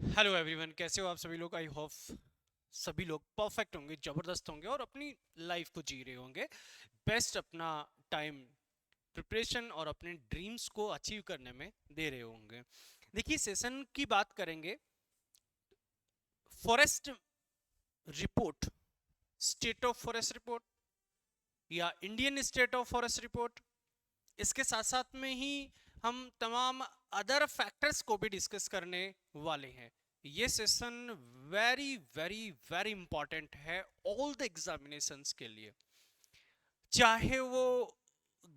Hello everyone, कैसे हो आप सभी लोग। आई होप सभी लोग परफेक्ट होंगे, जबरदस्त होंगे और अपनी लाइफ को जी रहे होंगे। बेस्ट अपना टाइम प्रिपरेशन और अपने ड्रीम्स को अचीव करने में दे रहे होंगे। देखिए, सेशन की बात करेंगे। Forest report, state of forest report या Indian state of forest report, इसके साथ साथ में ही हम तमाम अदर फैक्टर्स को भी डिस्कस करने वाले हैं। ये session very very very important है ऑल द एग्जामिनेशंस के लिए, चाहे वो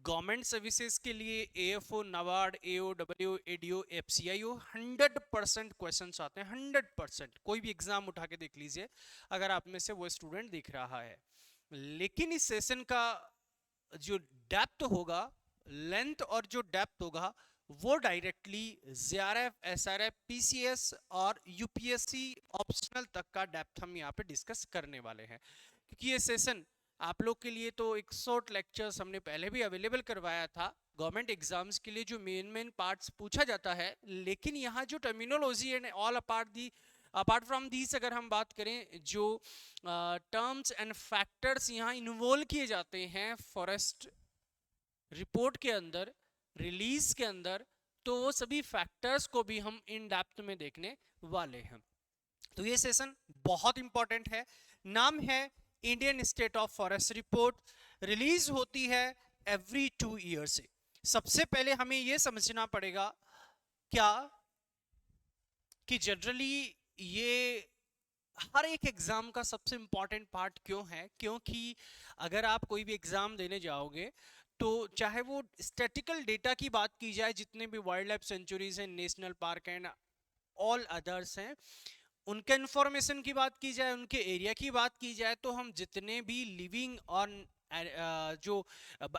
गवर्नमेंट सर्विसेज के लिए एएफओ, नबार्ड, एओडब्ल्यू, एडीओ, एफसीआई हो। 100% क्वेश्चन आते हैं, 100%। कोई भी एग्जाम उठा के देख लीजिए, अगर आप में से वो स्टूडेंट दिख रहा है। लेकिन इस सेशन का जो डेप्थ होगा, लेंथ और जो डेप्थ होगा, वो डायरेक्टली जेआरएफ, एसआरएफ, पीसीएस और यूपीएससी ऑप्शनल तक का डेप्थ हम यहाँ पे डिस्कस करने वाले हैं। क्योंकि ये सेशन आप लोग के लिए तो एक शॉर्ट लेक्चर्स हमने पहले भी अवेलेबल करवाया था गवर्नमेंट एग्जाम्स के लिए, जो मेन मेन पार्ट्स पूछा जाता है। लेकिन यहाँ जो terminology and all apart from these अगर हम बात करें, जो टर्म्स एंड फैक्टर्स यहाँ इन्वॉल्व किए जाते हैं फॉरेस्ट रिपोर्ट के अंदर, रिलीज के अंदर, तो वो सभी फैक्टर्स को भी हम इन डेप्थ में देखने वाले हैं। तो ये सेशन बहुत इंपॉर्टेंट है। नाम है Indian state of forest report. Release होती है एवरी 2 ईयर से। सबसे पहले हमें यह समझना पड़ेगा क्या कि जनरली ये हर एक एग्जाम का सबसे इंपॉर्टेंट पार्ट क्यों है। क्योंकि अगर आप कोई भी एग्जाम देने जाओगे, तो चाहे वो स्टैटिकल डेटा की बात की जाए, जितने भी वाइल्ड लाइफ सेंचुरीज हैं, national park and all others हैं, उनके इंफॉर्मेशन की बात की जाए, उनके एरिया की बात की जाए, तो हम जितने भी लिविंग और जो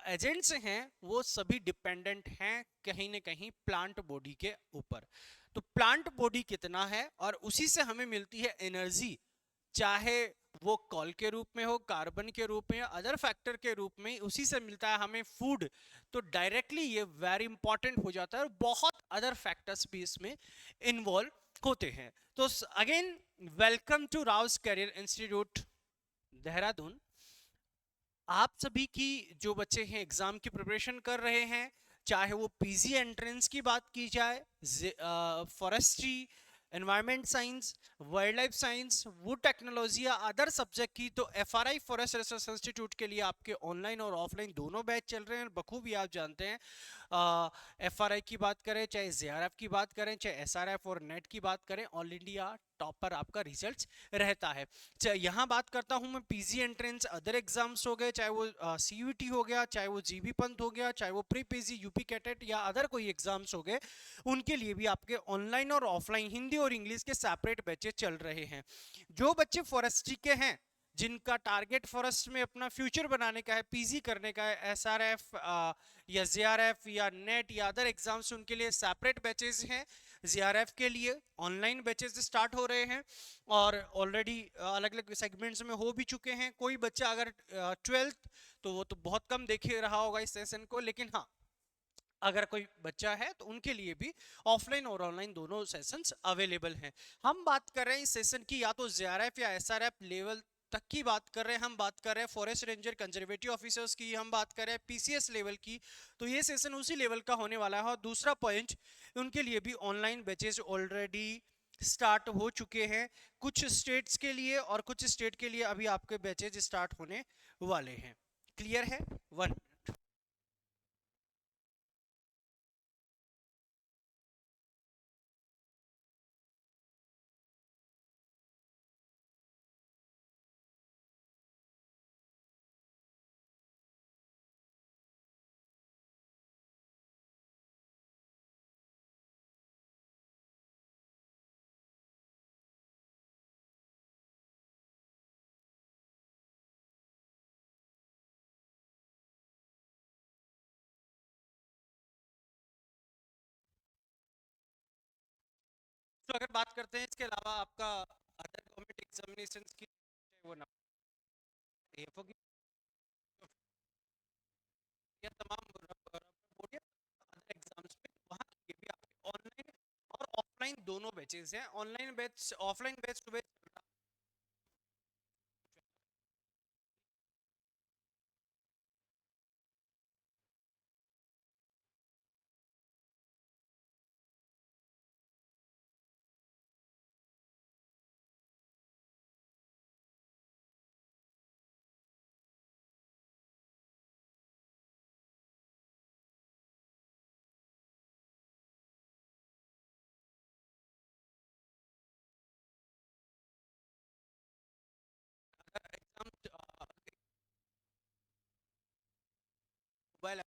एजेंट्स हैं, वो सभी डिपेंडेंट हैं कहीं ना कहीं प्लांट बॉडी के ऊपर। तो प्लांट बॉडी कितना है और उसी से हमें मिलती है एनर्जी, चाहे वो कॉल के रूप में हो, कार्बन के रूप में या अदर फैक्टर के रूप में, उसी से मिलता है हमें फूड। तो डायरेक्टली ये वेरी इंपॉर्टेंट हो जाता है और बहुत अदर फैक्टर्स भी इसमें इन्वॉल्व होते हैं। तो again, welcome to Rau's career institute Dehradun. आप सभी की, जो बच्चे हैं एग्जाम की प्रिपरेशन कर रहे हैं, चाहे वो पीजी एंट्रेंस की बात की जाए, forestry, environment science, wild life science, would technology या अदर सब्जेक्ट की, तो एफआरआई फॉरेस्ट रिसर्च इंस्टीट्यूट के लिए आपके ऑनलाइन और ऑफलाइन दोनों बैच चल रहे हैं। बखूबी आप जानते हैं, एफआरआई की बात करें, चाहे जेआरएफ की बात करें, चाहे एसआरएफ और नेट की बात करें, ऑल इंडिया टॉपर आपका रिजल्ट रहता है। यहाँ बात करता हूँ मैं पीजी एंट्रेंस, अदर एग्जाम्स हो गए, चाहे वो सीयूटी हो गया, चाहे वो जीबी पंत हो गया, चाहे वो प्री पीजी, यूपी कैटेट या अदर कोई एग्जाम्स हो गए, उनके लिए भी आपके ऑनलाइन और ऑफलाइन हिंदी और इंग्लिश के सेपरेट बैचेस चल रहे हैं। जो बच्चे फॉरेस्ट्री के हैं, जिनका टारगेट फॉरेस्ट में अपना फ्यूचर बनाने का है, पीजी करने का है, एसआरएफ या जेआरएफ या नेट या अदर एग्जाम्स, उनके लिए सेपरेट बैचेस हैं। जेआरएफ के लिए ऑनलाइन बैचेस स्टार्ट हो रहे हैं और ऑलरेडी अलग अलग सेगमेंट्स में हो भी चुके हैं। कोई बच्चा अगर 12th, तो वो तो बहुत कम देख ही रहा होगा इस सेशन को, लेकिन हाँ, अगर कोई बच्चा है तो उनके लिए भी ऑफलाइन और ऑनलाइन दोनों सेशंस अवेलेबल हैं। हम बात कर रहे हैं इस सेशन की या तो जेआरएफ या एसआरएफ लेवल तक की बात कर रहे हैं, हम बात कर रहे हैं फॉरेस्ट रेंजर कंजर्वेटिव ऑफिसर्स की, हम बात कर रहे हैं पीसीएस लेवल की। तो ये सेशन उसी लेवल का होने वाला है। और दूसरा पॉइंट, उनके लिए भी ऑनलाइन बैचेस ऑलरेडी स्टार्ट हो चुके हैं, कुछ स्टेट्स के लिए, और कुछ स्टेट के लिए अभी आपके बैचेज स्टार्ट होने वाले हैं। क्लियर है? वन। तो अगर बात करते हैं इसके अलावा आपका अदर गवर्नमेंट एग्जामिनेशंस की, वो ना एएफओ की या तमाम बोर्ड या अदर एग्जाम्स में, वहाँ के लिए भी आपके ऑनलाइन और ऑफलाइन ऑफलाइन दोनों बैचेस हैं, ऑनलाइन बैच ऑफलाइन बैच सुबह एग्जाम मोबाइल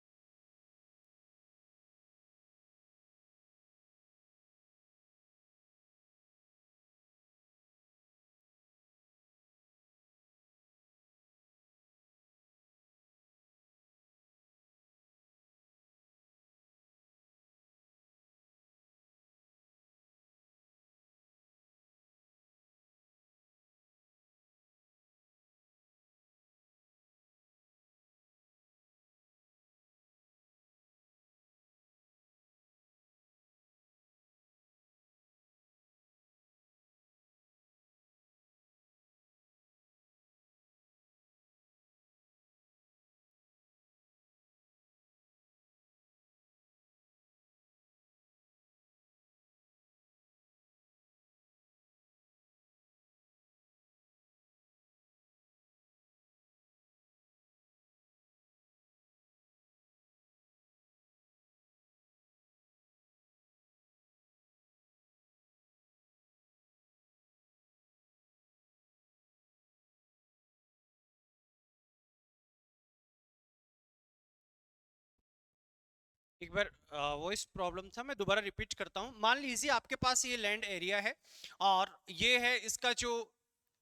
एक बार वॉइस प्रॉब्लम था, मैं दोबारा रिपीट करता हूँ। मान लीजिए आपके पास ये लैंड एरिया है और ये है इसका जो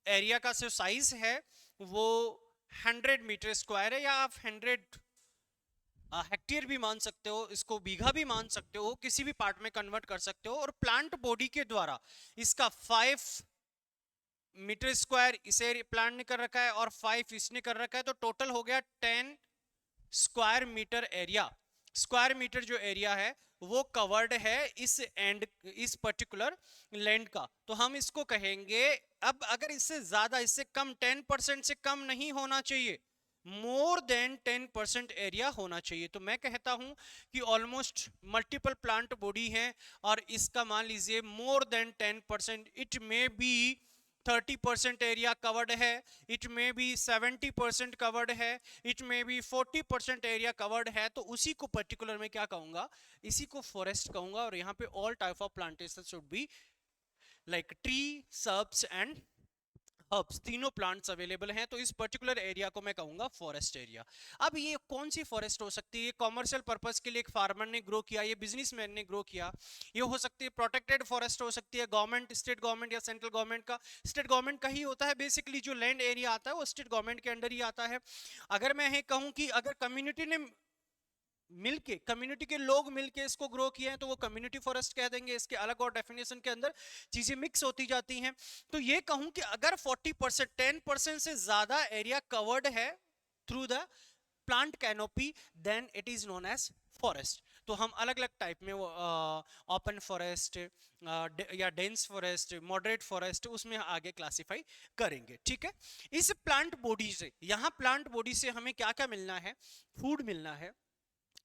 एरिया का जो साइज है वो 100 मीटर स्क्वायर है, या आप 100 हेक्टेयर भी मान सकते हो, इसको बीघा भी मान सकते हो, किसी भी पार्ट में कन्वर्ट कर सकते हो। और प्लांट बॉडी के द्वारा इसका 5 मीटर स्क्वायर इसे प्लांट ने कर रखा है और 5 इसने कर रखा है, तो टोटल हो गया 10 square metre area. Square metre जो एरिया है वो कवर्ड है इस एंड, इस पर्टिकुलर लैंड का। तो हम इसको कहेंगे, अब अगर इससे ज्यादा, इससे कम, 10% से कम नहीं होना चाहिए, मोर देन 10% एरिया होना चाहिए। तो मैं कहता हूं कि ऑलमोस्ट मल्टीपल प्लांट बॉडी है और इसका मान लीजिए मोर than 10%, it may be 30% area covered है, इट मे बी 70% कवर्ड है, it may be 40% area covered है, तो उसी को पर्टिकुलर में क्या कहूंगा, इसी को फॉरेस्ट कहूंगा। और यहाँ पे all type of plantation should be like tree, shrubs and herbs, तीनों प्लांट्स अवेलेबल हैं, तो इस पर्टिकुलर एरिया को मैं कहूंगा फॉरेस्ट एरिया। अब ये कौन सी फॉरेस्ट हो सकती है? ये कॉमर्शियल पर्पस के लिए एक फार्मर ने ग्रो किया, ये बिजनेसमैन ने ग्रो किया। ये हो सकती है प्रोटेक्टेड फॉरेस्ट हो सकती है, गवर्नमेंट, स्टेट गवर्नमेंट या सेंट्रल गवर्नमेंट का, स्टेट गवर्नमेंट का ही होता है बेसिकली, जो लैंड एरिया आता है वो स्टेट गवर्नमेंट के अंडर ही आता है। अगर मैं ये कहूं कि अगर कम्युनिटी ने मिलके, कम्युनिटी के लोग मिलके इसको ग्रो किए हैं, तो वो कम्युनिटी फॉरेस्ट कह देंगे। इसके अलग और डेफिनेशन के अंदर चीजें मिक्स होती जाती हैं। तो ये कहूं कि अगर 40%, 10% से ज्यादा एरिया कवर्ड है through the plant canopy, then it is known as forest. तो हम अलग अलग टाइप में, ओपन फॉरेस्ट या डेंस फॉरेस्ट, मॉडरेट फॉरेस्ट, उसमें आगे क्लासिफाई करेंगे। ठीक है, इस प्लांट बॉडी से, यहाँ प्लांट बॉडी से हमें क्या क्या मिलना है? फूड मिलना है,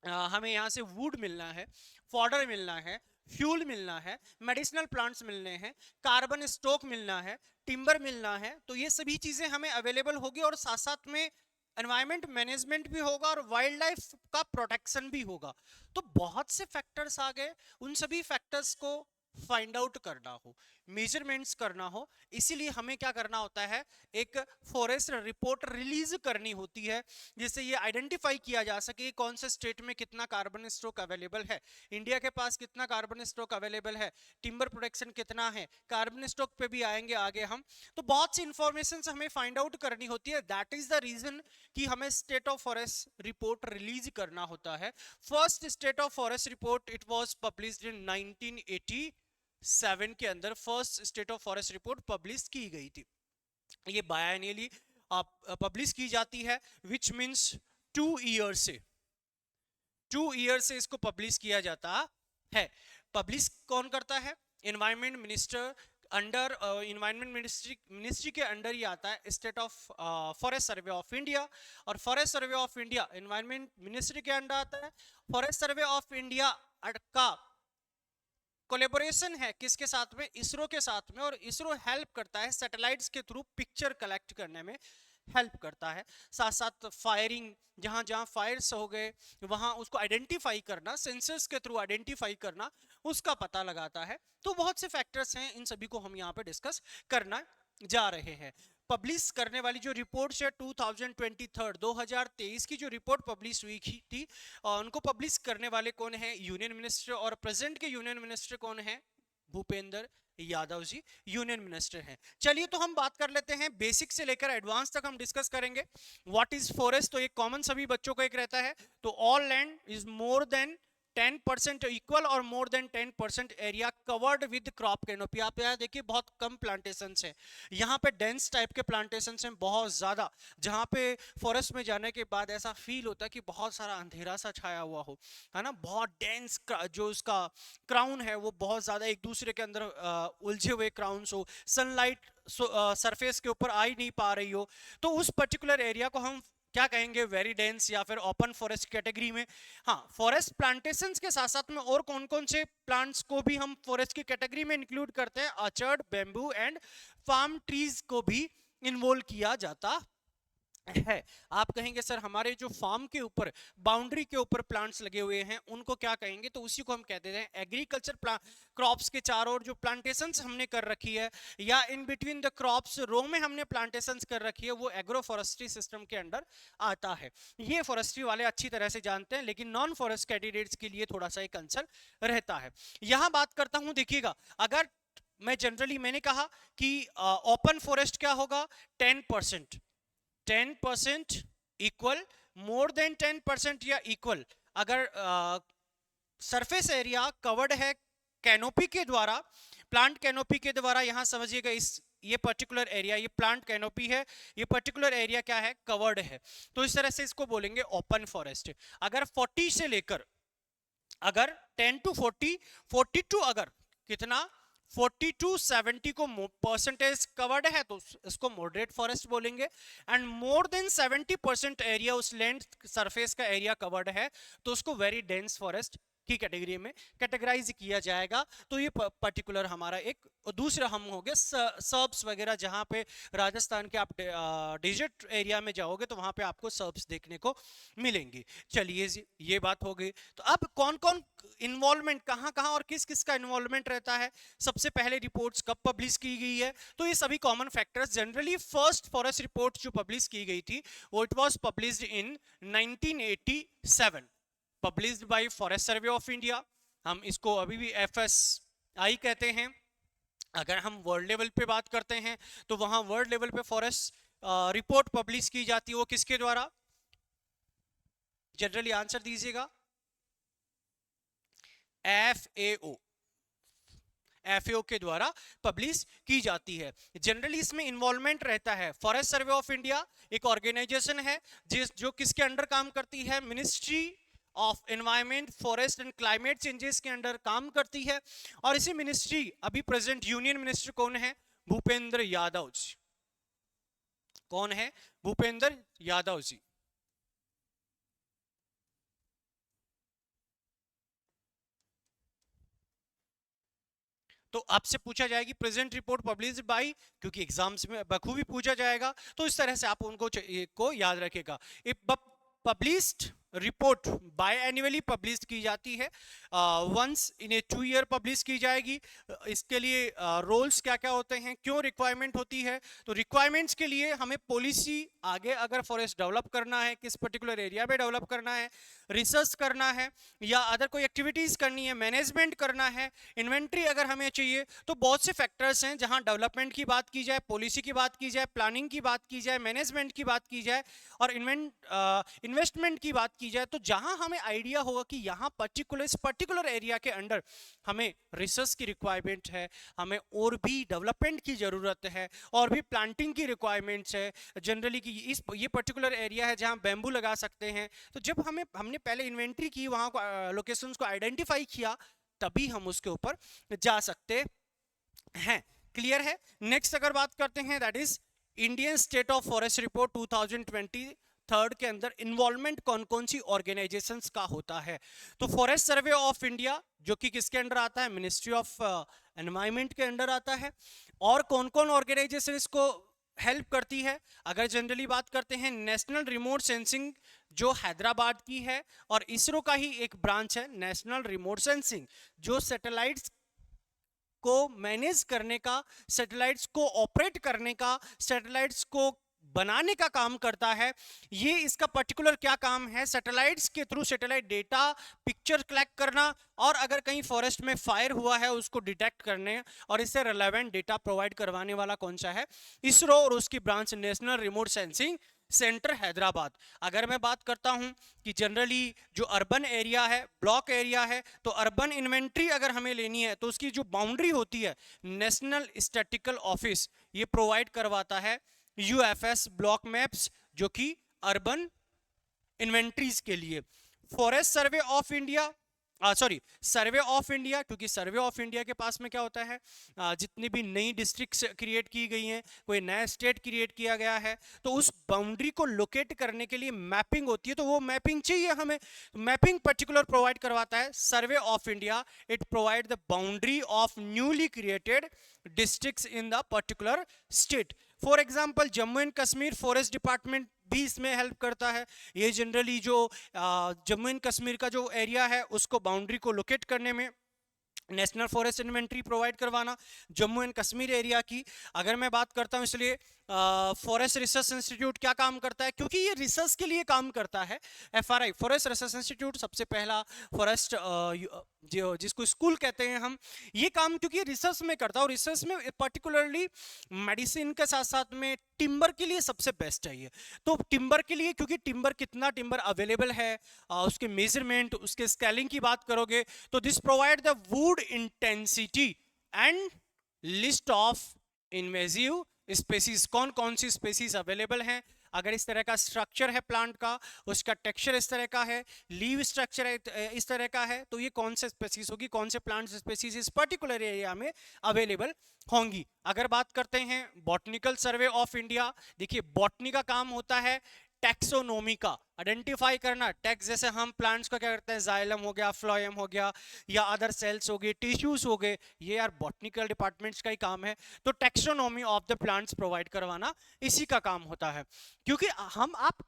हमें यहाँ से वुड मिलना है, फॉडर मिलना है, फ्यूल मिलना है, मेडिसिनल प्लांट्स मिलने हैं, कार्बन स्टॉक मिलना है, टिम्बर मिलना है। तो ये सभी चीजें हमें अवेलेबल होगी और साथ साथ में एनवायरमेंट मैनेजमेंट भी होगा और वाइल्ड लाइफ का प्रोटेक्शन भी होगा। तो बहुत से फैक्टर्स आ गए, उन सभी फैक्टर्स को फाइंड आउट करना हो, मेजरमेंट्स करना हो, इसीलिए हमें क्या करना होता है, एक फॉरेस्ट रिपोर्ट रिलीज करनी होती है, जिससे ये आइडेंटिफाई किया जा सके कौन से स्टेट में कितना कार्बन स्टॉक अवेलेबल है, इंडिया के पास कितना कार्बन स्टॉक अवेलेबल है, टिम्बर प्रोडक्शन कितना है, कार्बन स्टॉक पे भी आएंगे आगे हम। तो बहुत सी इंफॉर्मेशन हमें फाइंड आउट करनी होती है, दैट इज द रीजन कि हमें state of forest report release करना होता है। First state of forest report it was published in 1987 के अंदर first state of forest report publish की गई थी। ये बायएनुअली पब्लिश की जाती है, विच मींस 2 ईयर से, 2 ईयर से इसको पब्लिश किया जाता है। पब्लिश कौन करता है? Environment minister under environment ministry के अंडर ही आता है state of forest survey of India, और forest survey of India environment ministry के अंडर आता है। फॉरेस्ट सर्वे ऑफ इंडिया का कोलेबोरेशन है किसके साथ में, इसरो के साथ में, और इसरो हेल्प करता है सैटेलाइट्स के थ्रू पिक्चर कलेक्ट करने में हेल्प करता है। साथ साथ फायरिंग, जहां जहां फायर्स हो गए वहां उसको आइडेंटिफाई करना, सेंसर्स के थ्रू आइडेंटिफाई करना, उसका पता लगाता है। तो बहुत से फैक्टर्स हैं, इन सभी को हम यहाँ पे डिस्कस करना जा रहे हैं। पब्लिश करने वाली जो रिपोर्ट्स है 2023 की जो रिपोर्ट पब्लिश हुई थी, उनको पब्लिश करने वाले कौन है, यूनियन मिनिस्टर, और प्रेजेंट के यूनियन मिनिस्टर कौन है, भूपेंद्र यादव जी यूनियन मिनिस्टर हैं। चलिए तो हम बात कर लेते हैं, बेसिक से लेकर एडवांस तक हम डिस्कस करेंगे। व्हाट इज फॉरेस्ट, तो एक कॉमन सभी बच्चों को एक रहता है, तो all land is more than 10% equal और more than 10% area covered with crop canopy. आप यहाँ देखिए बहुत कम प्लांटेशन है, यहाँ पे डेंस टाइप के प्लांटेशन हैं बहुत ज्यादा, जहाँ पे फॉरेस्ट में जाने के बाद ऐसा फील होता है कि बहुत सारा अंधेरा सा छाया हुआ हो, है ना, बहुत डेंस जो उसका क्राउन है वो बहुत ज्यादा एक दूसरे के अंदर उलझे हुए क्राउन्स हो, सनलाइट सरफेस के ऊपर आ ही नहीं पा रही हो, तो उस पर्टिकुलर एरिया को हम क्या कहेंगे, वेरी डेंस या फिर ओपन फॉरेस्ट कैटेगरी में। हाँ, फॉरेस्ट प्लांटेशंस के साथ साथ में और कौन कौन से प्लांट्स को भी हम फॉरेस्ट की कैटेगरी में इंक्लूड करते हैं, orchard, bamboo and farm trees को भी इन्वॉल्व किया जाता है। आप कहेंगे सर हमारे जो फार्म के ऊपर, बाउंड्री के ऊपर प्लांट्स लगे हुए हैं उनको क्या कहेंगे, तो उसी को हम कहते हैं एग्रीकल्चर क्रॉप्स के चारों ओर जो प्लांटेशंस हमने कर रखी है, या इन बिटवीन द क्रॉप्स रो में हमने प्लांटेशंस कर रखी है, वो एग्रो फॉरेस्ट्री सिस्टम के अंडर आता है। ये फॉरेस्ट्री वाले अच्छी तरह से जानते हैं, लेकिन नॉन फॉरेस्ट कैंडिडेट्स के लिए थोड़ा सा एक कंसर्न रहता है। यहां बात करता हूं, देखिएगा, अगर मैं जनरली मैंने कहा कि ओपन फॉरेस्ट क्या होगा, 10% इक्वल, मोर देन 10% या इक्वल, अगर सरफेस एरिया कवर्ड है कैनोपी के द्वारा, प्लांट कैनोपी के द्वारा, यहां समझिएगा इस ये पर्टिकुलर एरिया, ये प्लांट कैनोपी है, ये पर्टिकुलर एरिया क्या है, कवर्ड है, तो इस तरह से इसको बोलेंगे ओपन फॉरेस्ट। अगर 40 से लेकर, अगर 10 to 40, 42, अगर कितना 40 to 70 को परसेंटेज कवर्ड है तो इसको मॉडरेट फॉरेस्ट बोलेंगे, एंड मोर देन 70% एरिया उस लैंड सरफेस का एरिया कवर्ड है तो उसको वेरी डेंस फॉरेस्ट की कैटेगरी में कैटेगराइज किया जाएगा। तो ये पर्टिकुलर हमारा एक, दूसरा हम हो गए सर्ब्स वगैरह, जहां पे राजस्थान के आप डेजर्ट एरिया में जाओगे तो वहां पे आपको सर्ब्स देखने को मिलेंगी। चलिए जी, ये बात हो गई। तो अब कौन कौन इन्वॉल्वमेंट, कहां कहां और किस किस का इन्वॉल्वमेंट रहता है, सबसे पहले रिपोर्ट्स कब पब्लिश की गई है, तो ये सभी common factors. Generally first forest report जो पब्लिश की गई थी वो it was published in 1987, published by forest survey of India. हम इसको अभी भी FSI कहते हैं। अगर हम वर्ल्ड लेवल पे बात करते हैं तो वहां वर्ल्ड लेवल पे फॉरेस्ट रिपोर्ट पब्लिश की जाती है, वो किसके द्वारा, जनरली आंसर दीजिएगा, FAO के द्वारा पब्लिश की जाती है। जनरली इसमें इन्वॉल्वमेंट रहता है, फॉरेस्ट सर्वे ऑफ इंडिया एक ऑर्गेनाइजेशन है जो किसके अंडर काम करती है, ministry of environment, forest and climate changes के अंडर काम करती है, और इसी मिनिस्ट्री अभी प्रेजेंट यूनियन मिनिस्टर कौन है, भूपेंद्र यादव जी। कौन है, भूपेंद्र यादव जी। तो आपसे पूछा जाएगी प्रेजेंट रिपोर्ट पब्लिश बाय, क्योंकि एग्जाम्स में बखूबी पूछा जाएगा, तो इस तरह से आप उनको को याद रखेगा। Published report by annually publish की जाती है, once in a 2 year publish की जाएगी। इसके लिए रोल्स क्या क्या होते हैं, क्यों रिक्वायरमेंट होती है, तो रिक्वायरमेंट्स के लिए हमें पॉलिसी आगे अगर फॉरेस्ट डेवलप करना है, किस पर्टिकुलर एरिया में डेवलप करना है, रिसर्च करना है या अदर कोई एक्टिविटीज करनी है, मैनेजमेंट करना है, इन्वेंट्री अगर हमें चाहिए, तो बहुत से फैक्टर्स हैं जहां डेवलपमेंट की बात की जाए, पॉलिसी की बात की जाए, प्लानिंग की बात की जाए, मैनेजमेंट की बात की जाए और इन्वेस्टमेंट की बात की जाए, तो जहां हमें आइडिया होगा कि यहाँ पर्टिकुलर एरिया के अंडर हमें रिसर्च की रिक्वायरमेंट है, हमें और भी डेवलपमेंट की जरूरत है और भी प्लांटिंग की रिक्वायरमेंट्स है, जनरली कि ये पर्टिकुलर एरिया है जहां बैम्बू लगा सकते हैं, तो जब हमने पहले इन्वेंट्री की, वहां को लोकेशंस को आइडेंटिफाई किया, तभी हम उसके ऊपर जा सकते हैं। क्लियर है? नेक्स्ट अगर बात करते हैं, that is Indian state of forest report 2023 के अंदर इन्वॉल्वमेंट कौन कौन सी ऑर्गेनाइजेशंस का होता है। तो फॉरेस्ट सर्वे ऑफ इंडिया जो कि किसके अंडर आता है, मिनिस्ट्री ऑफ एनवायरमेंट के अंडर आता है। और कौन कौन ऑर्गेनाइजेशन इसको हेल्प करती है, अगर जनरली बात करते हैं, नेशनल रिमोट सेंसिंग जो हैदराबाद की है, और इसरो का ही एक ब्रांच है नेशनल रिमोट सेंसिंग जो सैटेलाइट्स को मैनेज करने का, सैटेलाइट्स को ऑपरेट करने का, सैटेलाइट्स को बनाने का काम करता है। ये इसका पर्टिकुलर क्या काम है, सैटेलाइट्स के through satellite data picture collect करना, और अगर कहीं फॉरेस्ट में फायर हुआ है उसको डिटेक्ट करने और इससे रिलेवेंट डेटा प्रोवाइड करवाने वाला कौन सा है, इसरो, और उसकी branch national remote sensing centre Hyderabad. अगर मैं बात करता हूं कि जनरली जो अर्बन एरिया है, ब्लॉक एरिया है, तो अर्बन इन्वेंट्री अगर हमें लेनी है तो उसकी जो बाउंड्री होती है नेशनल स्टैटिस्टिकल ऑफिस ये प्रोवाइड करवाता है यूएफएस ब्लॉक मैप्स जो कि अर्बन इन्वेंट्रीज के लिए। Forest survey of India, sorry survey of India, क्योंकि सर्वे ऑफ इंडिया के पास में क्या होता है, जितनी भी नई डिस्ट्रिक्ट्स क्रिएट की गई हैं, कोई नया स्टेट क्रिएट किया गया है, तो उस बाउंड्री को लोकेट करने के लिए मैपिंग होती है, तो वो मैपिंग चाहिए हमें, मैपिंग पर्टिकुलर प्रोवाइड करवाता है सर्वे of India. It provide the boundary of newly created districts in the particular state. For example Jammu and Kashmir forest department भी इसमें हेल्प करता है। ये जनरली जो जम्मू एंड कश्मीर का जो एरिया है उसको बाउंड्री को लोकेट करने में नेशनल फॉरेस्ट इन्वेंट्री प्रोवाइड करवाना जम्मू एंड कश्मीर एरिया की। अगर मैं बात करता हूं, इसलिए फॉरेस्ट रिसर्च इंस्टीट्यूट क्या काम करता है, क्योंकि ये रिसर्च के लिए काम करता है। एफआरआई फॉरेस्ट रिसर्च इंस्टीट्यूट सबसे पहला फॉरेस्ट जो जिसको स्कूल कहते हैं हम, ये काम क्योंकि रिसर्च में करता है, और रिसर्च में पर्टिकुलरली मेडिसिन के साथ साथ में टिम्बर के लिए सबसे बेस्ट है ये। तो टिम्बर के लिए, क्योंकि टिम्बर कितना टिम्बर अवेलेबल है, उसके मेजरमेंट, उसके स्केलिंग की बात करोगे तो this provide the wood intensity and list of invasive species, कौन कौन सी स्पेसीज अवेलेबल हैं। अगर इस तरह का स्ट्रक्चर है प्लांट का, उसका टेक्सचर इस तरह का है, लीव स्ट्रक्चर इस तरह का है, तो ये कौन से स्पेसीज होगी, कौन से प्लांट स्पेसीज इस पर्टिकुलर एरिया में अवेलेबल होंगी। अगर बात करते हैं बॉटनिकल सर्वे ऑफ इंडिया, देखिए बॉटनी का काम होता है टैक्सोनोमी का, आइडेंटिफाई करना। टैक्स जैसे हम प्लांट्स का क्या करते हैं, जाइलम हो गया, फ्लोएम हो गया, या अदर सेल्स हो गए, टिश्यूज हो गए, ये यार बॉटनिकल डिपार्टमेंट्स का ही काम है। तो taxonomy of the plants provide करवाना इसी का काम होता है। क्योंकि आप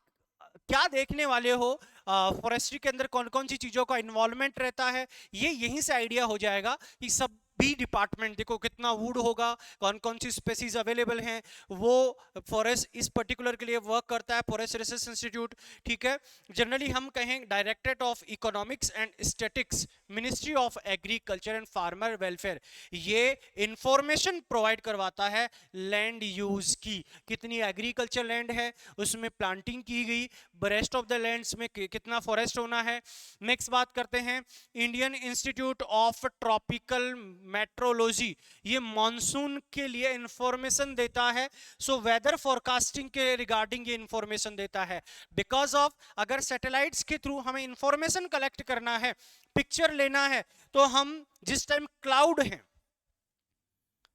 क्या देखने वाले हो, फॉरेस्ट्री के अंदर कौन कौन सी चीजों का इन्वॉल्वमेंट रहता है, ये यहीं से आइडिया हो जाएगा कि सब भी डिपार्टमेंट, देखो कितना वुड होगा, कौन कौन सी स्पेसीज अवेलेबल हैं, वो फॉरेस्ट इस पर्टिकुलर के लिए वर्क करता है फॉरेस्ट रिसर्च इंस्टीट्यूट। ठीक है, जनरली हम कहें directorate of economics and statistics, ministry of agriculture and farmer welfare, ये इंफॉर्मेशन प्रोवाइड करवाता है लैंड यूज की, कितनी एग्रीकल्चर लैंड है, उसमें प्लांटिंग की गई, रेस्ट ऑफ द लैंड्स में कितना फॉरेस्ट होना है। नेक्स्ट बात करते हैं Indian institute of tropical metrology, ये मॉनसून के लिए इंफॉर्मेशन देता है, सो वेदर फोरकास्टिंग के रिगार्डिंग ये इंफॉर्मेशन देता है। बिकॉज ऑफ अगर सैटेलाइट्स के थ्रू हमें इंफॉर्मेशन कलेक्ट करना है, पिक्चर लेना है, तो हम जिस टाइम क्लाउड हैं,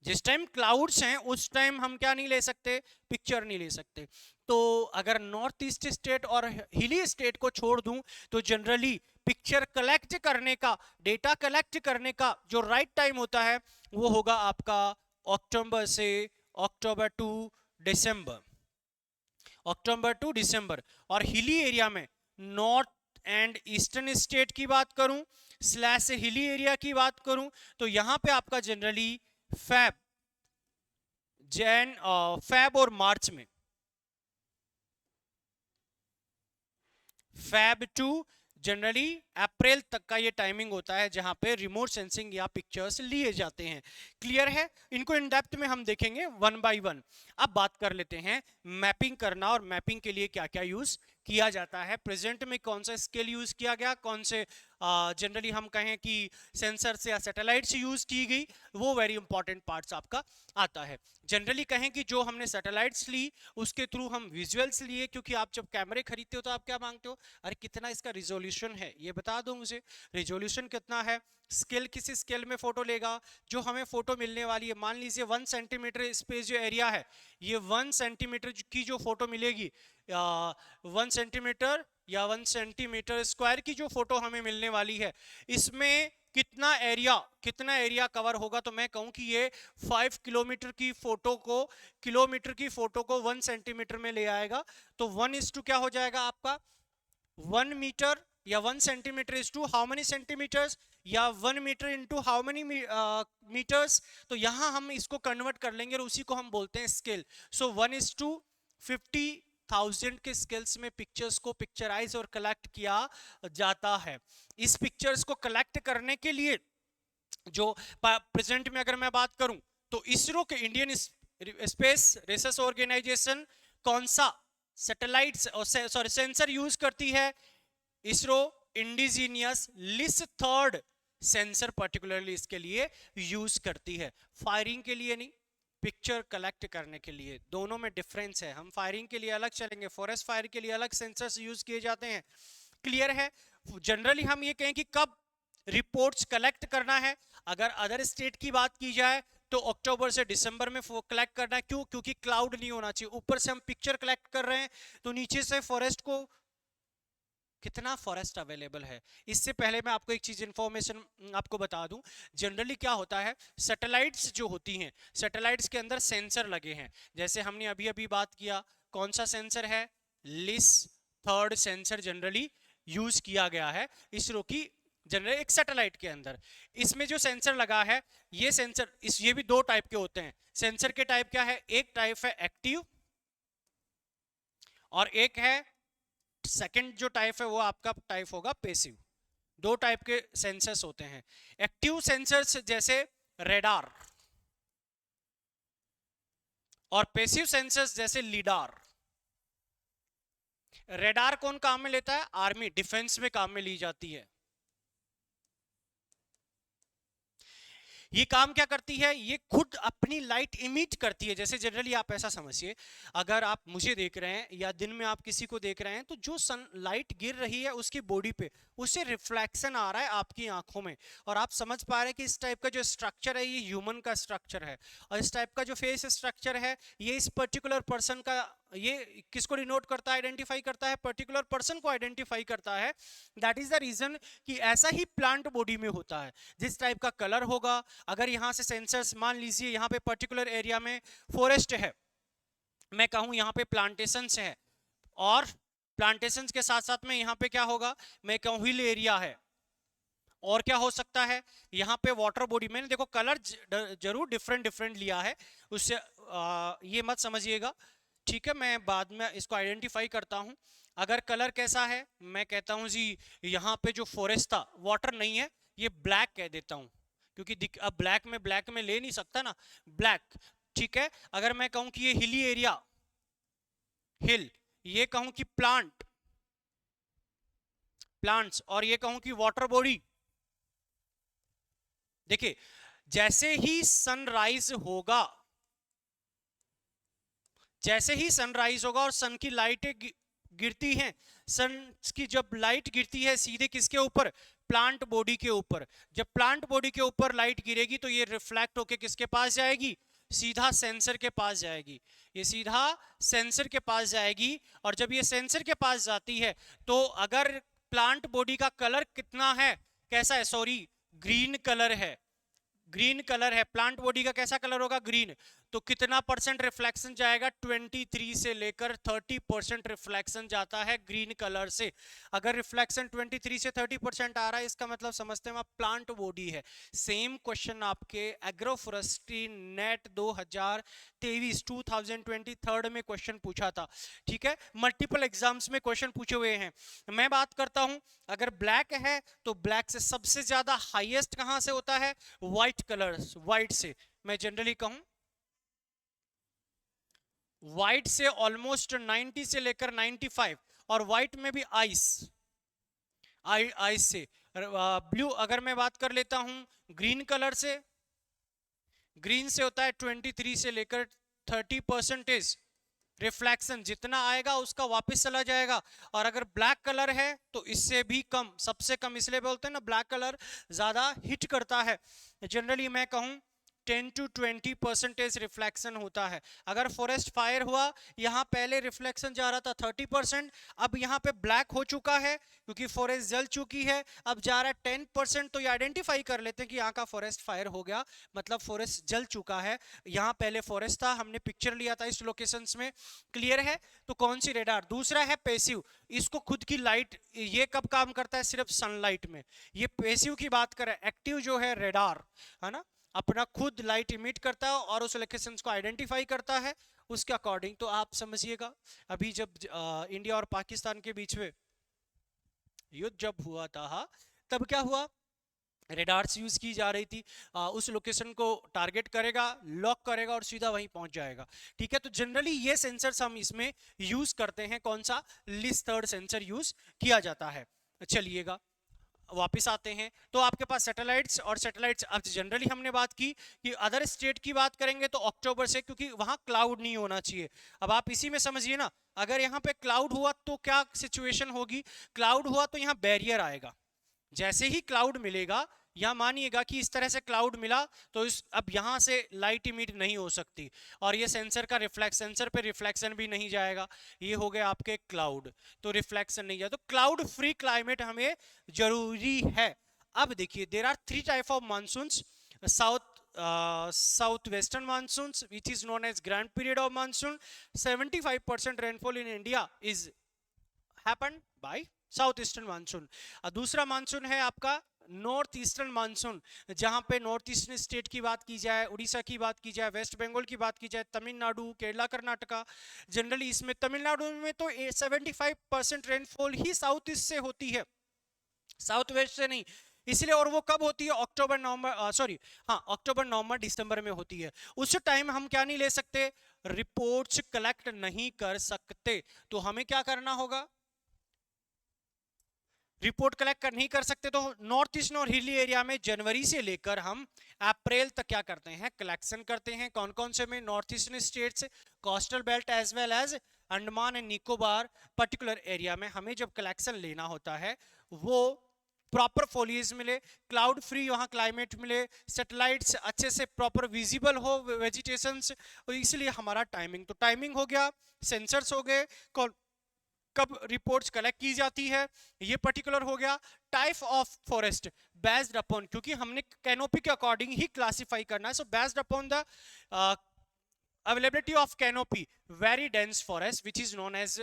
जिस टाइम क्लाउड्स हैं उस टाइम हम क्या नहीं ले सकते, पिक्चर नहीं ले सकते। तो अगर नॉर्थ ईस्ट स्टेट और हिली स्टेट को छोड़ दूं तो जनरली पिक्चर कलेक्ट करने का, डेटा कलेक्ट करने का जो राइट टाइम होता है वो होगा आपका अक्टूबर से अक्टूबर टू दिसंबर, अक्टूबर टू दिसंबर। और हिली एरिया में नॉर्थ एंड ईस्टर्न स्टेट की बात करूं स्लैश हिली एरिया की बात करूं तो यहां पे आपका जनरली फैब और मार्च में, फैब टू जनरली अप्रैल तक का ये टाइमिंग होता है जहां पे रिमोट सेंसिंग या पिक्चर्स लिए जाते हैं। क्लियर है? इनको इन डेप्थ में हम देखेंगे वन बाय वन। अब बात कर लेते हैं मैपिंग करना और मैपिंग के लिए क्या क्या यूज किया जाता है। प्रेजेंट में कौन सा स्केल यूज किया गया, कौन से जनरली हम कहें कि सेंसर से या सैटेलाइट से यूज की गई, वो वेरी इंपॉर्टेंट पार्ट्स आपका आता है। जनरली कहें कि जो हमने सैटेलाइट्स ली उसके थ्रू हम विजुअल्स लिए, क्योंकि आप जब कैमरे खरीदते हो तो आप क्या मांगते हो, अरे कितना इसका रिजोल्यूशन है ये बता दो मुझे, रिजोल्यूशन कितना है। स्केल किसी स्केल में फोटो लेगा, जो हमें फोटो मिलने वाली है, मान लीजिए 1 सेंटीमीटर स्पेस जो एरिया है, ये 1 सेंटीमीटर की जो फोटो मिलेगी, 1 सेंटीमीटर या 1 सेंटीमीटर स्क्वायर की जो फोटो हमें मिलने वाली है, इसमें कितना एरिया कवर होगा, तो मैं कहूं कि ये 5 किलोमीटर की फोटो को 1 सेंटीमीटर में ले आएगा। तो 1:2 क्या हो जाएगा आपका, 1 मीटर या 1 centimetre is to how many centimetres, या 1 metre into how many metres. तो यहां हम इसको कन्वर्ट कर लेंगे और उसी को हम बोलते हैं स्केल। सो 1:50,000 के स्केल्स में पिक्चर्स को पिक्चराइज और कलेक्ट किया जाता है। इस पिक्चर्स को कलेक्ट करने के लिए जो प्रेजेंट में अगर मैं बात करूं तो इसरो के इंडियन स्पेस रिसर्च ऑर्गेनाइजेशन कौन सा सैटेलाइट्स और सेंसर यूज करती है, इसरो इंडिजीनियस लिस थर्ड सेंसर पर्टिकुलरली इसके लिए यूज करती है, फायरिंग के लिए नहीं, पिक्चर कलेक्ट करने के लिए। दोनों में डिफरेंस है, हम फायरिंग के लिए अलग चलेंगे, फॉरेस्ट फायर के लिए अलग सेंसर्स यूज किए जाते हैं। क्लियर है। जनरली हम ये कहें कि कब रिपोर्ट्स कलेक्ट करना है, अगर अदर स्टेट की बात की जाए तो अक्टूबर से दिसंबर में कलेक्ट करना है। क्यों, क्योंकि क्लाउड नहीं होना चाहिए, ऊपर से हम पिक्चर कलेक्ट कर रहे हैं तो नीचे से फॉरेस्ट को कितना फॉरेस्ट अवेलेबल है। इससे पहले मैं आपको एक चीज इंफॉर्मेशन आपको बता दूं, जनरली क्या होता है, सैटेलाइट्स जो होती हैं, सैटेलाइट्स के अंदर सेंसर लगे हैं। जैसे हमने अभी अभी बात किया, कौन सा सेंसर है, लिस थर्ड सेंसर जनरली यूज किया गया है इसरो की जनरल एक सैटेलाइट के अंदर। इसमें जो सेंसर लगा है, ये सेंसर ये भी दो टाइप के होते हैं। सेंसर के टाइप क्या है, एक टाइप है एक्टिव और एक है सेकंड जो टाइप है वो आपका टाइप होगा पैसिव। दो टाइप के सेंसर्स होते हैं। एक्टिव सेंसर्स जैसे रेडार और पैसिव सेंसर्स जैसे लीडार। रेडार कौन काम में लेता है, आर्मी डिफेंस में काम में ली जाती है। ये काम क्या करती है, ये खुद अपनी लाइट इमिट करती है। जैसे जनरली आप ऐसा समझिए, अगर आप मुझे देख रहे हैं या दिन में आप किसी को देख रहे हैं तो जो सन लाइट गिर रही है उसकी बॉडी पे, उससे रिफ्लेक्शन आ रहा है आपकी आंखों में, और आप समझ पा रहे हैं कि इस टाइप का जो स्ट्रक्चर है ये ह्यूमन का स्ट्रक्चर है, और इस टाइप का जो फेस स्ट्रक्चर है ये इस पर्टिकुलर पर्सन का, ये किसको डिनोट करता है, आइडेंटिफाई करता है, पर्टिकुलर पर्सन को आइडेंटिफाई करता है। दैट इज द रीजन कि ऐसा ही प्लांट बॉडी में होता है, जिस टाइप का कलर होगा। अगर यहां से सेंसर्स, मान लीजिए यहां पे पर्टिकुलर एरिया में फॉरेस्ट है, मैं कहूं यहां पे प्लांटेशंस है, और प्लांटेशंस के साथ साथ में यहां पे क्या होगा, मैं कहूं हिल एरिया है, और क्या हो सकता है यहाँ पे वाटर बॉडी। मैंने देखो कलर जरूर डिफरेंट डिफरेंट लिया है, उससे ये मत समझिएगा, ठीक है, मैं बाद में इसको आइडेंटिफाई करता हूँ। अगर कलर कैसा है, मैं कहता हूँ जी यहाँ पे जो फॉरेस्ट था, वाटर नहीं है, ये ब्लैक कह देता हूँ, क्योंकि अब ब्लैक में ले नहीं सकता ना, ब्लैक, ठीक है। अगर मैं कहूँ कि ये हिली एरिया, हिल, ये कहूँ कि प्लांट्स, और ये कहूँ कि वाटर बॉडी। देखिए जैसे ही सनराइज होगा, और सन की लाइटें गिरती हैं, सन की जब लाइट गिरती है सीधे किसके ऊपर, प्लांट बॉडी के ऊपर। जब प्लांट बॉडी के ऊपर लाइट गिरेगी तो ये रिफ्लेक्ट होके किसके पास जाएगी, सीधा सेंसर के पास जाएगी, ये सीधा सेंसर के पास जाएगी। और जब ये सेंसर के पास जाती है तो अगर प्लांट बॉडी का कलर कितना है, कैसा है, सॉरी ग्रीन कलर है, ग्रीन कलर है, प्लांट बॉडी का कैसा कलर होगा, ग्रीन, तो कितना परसेंट रिफ्लेक्शन जाएगा, 23 से लेकर 30% रिफ्लेक्शन जाता है ग्रीन कलर से। अगर रिफ्लेक्शन 23 से 30% आ रहा है, इसका मतलब समझते हैं आप प्लांट बॉडी है। सेम क्वेश्चन आपके एग्रोफॉरेस्ट्री नेट 2023 में क्वेश्चन पूछा था, ठीक है, मल्टीपल एग्जाम्स में क्वेश्चन पूछे हुए हैं। मैं बात करता हूं, अगर ब्लैक है तो ब्लैक से सबसे ज्यादा हाईएस्ट कहां से होता है, व्हाइट कलर, व्हाइट से, मैं जनरली कहूं व्हाइट से ऑलमोस्ट 90 से लेकर 95, और व्हाइट में भी आइस, आइस से। ब्लू अगर मैं बात कर लेता हूं ग्रीन कलर से, ग्रीन से होता है 23 से लेकर 30% रिफ्लेक्शन, जितना आएगा उसका वापस चला जाएगा। और अगर ब्लैक कलर है तो इससे भी कम, सबसे कम इसलिए बोलते हैं ना ब्लैक कलर ज्यादा हिट करता है। जनरली मैं कहूं 10 to 20% रिफ्लेक्शन होता है। अगर फॉरेस्ट फायर हुआ, यहाँ पहले रिफ्लेक्शन जा रहा था 30%, अब यहाँ पे ब्लैक हो चुका है क्योंकि फॉरेस्ट जल चुकी है, अब जा रहा है 10%। तो ये आइडेंटिफाई कर लेते हैं कि यहाँ का फॉरेस्ट फायर हो गया, मतलब फॉरेस्ट जल चुका है। यहाँ पहले फॉरेस्ट था, हमने पिक्चर लिया था इस लोकेशंस में, क्लियर है। तो कौन सी रेडार? दूसरा है पैसिव, इसको खुद की लाइट, ये कब काम करता है? सिर्फ सनलाइट में। ये पैसिव की बात करें, एक्टिव जो है रेडार है ना, अपना खुद लाइट इमिट करता है और उस लोकेशंस को आइडेंटिफाई करता है उसके अकॉर्डिंग। तो आप समझिएगा अभी जब इंडिया और पाकिस्तान के बीच में युद्ध जब हुआ था तब क्या हुआ, रेडार्स यूज की जा रही थी। उस लोकेशन को टारगेट करेगा, लॉक करेगा और सीधा वहीं पहुंच जाएगा। ठीक है, तो जनरली ये सेंसर्स हम इसमें यूज करते हैं। कौन सा? लिस्ट थर्ड सेंसर यूज किया जाता है। चलिएगा वापस आते हैं, तो आपके पास सैटेलाइट्स और सैटेलाइट्स। अब जनरली हमने बात की कि अदर स्टेट की बात करेंगे तो अक्टूबर से, क्योंकि वहां क्लाउड नहीं होना चाहिए। अब आप इसी में समझिए ना, अगर यहाँ पे क्लाउड हुआ तो क्या सिचुएशन होगी? क्लाउड हुआ तो यहाँ बैरियर आएगा। जैसे ही क्लाउड मिलेगा, या मानिएगा कि इस तरह से क्लाउड मिला तो इस अब यहां से लाइट इमिट नहीं हो सकती और ये सेंसर का रिफ्लेक्स, सेंसर पे रिफ्लेक्शन भी नहीं जाएगा। ये हो गए आपके क्लाउड, तो रिफ्लेक्शन नहीं जाए। तो क्लाउड फ्री क्लाइमेट हमें जरूरी है। अब देखिए there are 3 type of monsoons. South western monsoons which is known as grand period of monsoon. 75% rainfall in India is happened by south eastern monsoon. दूसरा मानसून है आपका नॉर्थ ईस्टर्न मानसून, जहां पे नॉर्थ ईस्टर्न स्टेट की बात की जाए, उड़ीसा की बात की जाए, वेस्ट बंगाल की बात की जाए, तमिलनाडु, केरला, कर्नाटका। जनरली इसमें तमिलनाडु में तो 75% रेनफॉल ही साउथ ईस्ट से होती है, साउथ वेस्ट से नहीं। इसलिए, और वो कब होती है? अक्टूबर नवंबर, सॉरी हाँ, अक्टूबर नवंबर दिसंबर में होती है। उस टाइम हम क्या नहीं ले सकते? रिपोर्ट्स कलेक्ट नहीं कर सकते। तो हमें क्या करना होगा? रिपोर्ट कलेक्ट नहीं कर सकते तो नॉर्थ ईस्ट और हिली एरिया में जनवरी से लेकर हम अप्रैल तक क्या करते हैं? कलेक्शन करते हैं। कौन कौन से में? North eastern states, coastal belt as well as Andaman and Nicobar particular area में हमें जब कलेक्शन लेना होता है, वो प्रॉपर फॉलिएज मिले, क्लाउड फ्री वहां क्लाइमेट मिले, सैटेलाइट्स अच्छे से प्रॉपर विजिबल हो, वेजिटेशंस, इसलिए हमारा टाइमिंग। तो टाइमिंग हो गया, सेंसर्स हो गए, कब रिपोर्ट्स कलेक्ट की जाती है, ये पर्टिकुलर हो गया। Type of forest based upon, क्योंकि हमने कैनोपी के अकॉर्डिंग ही क्लासिफाई करना है। So based upon the availability of canopy, very dense forest which is known as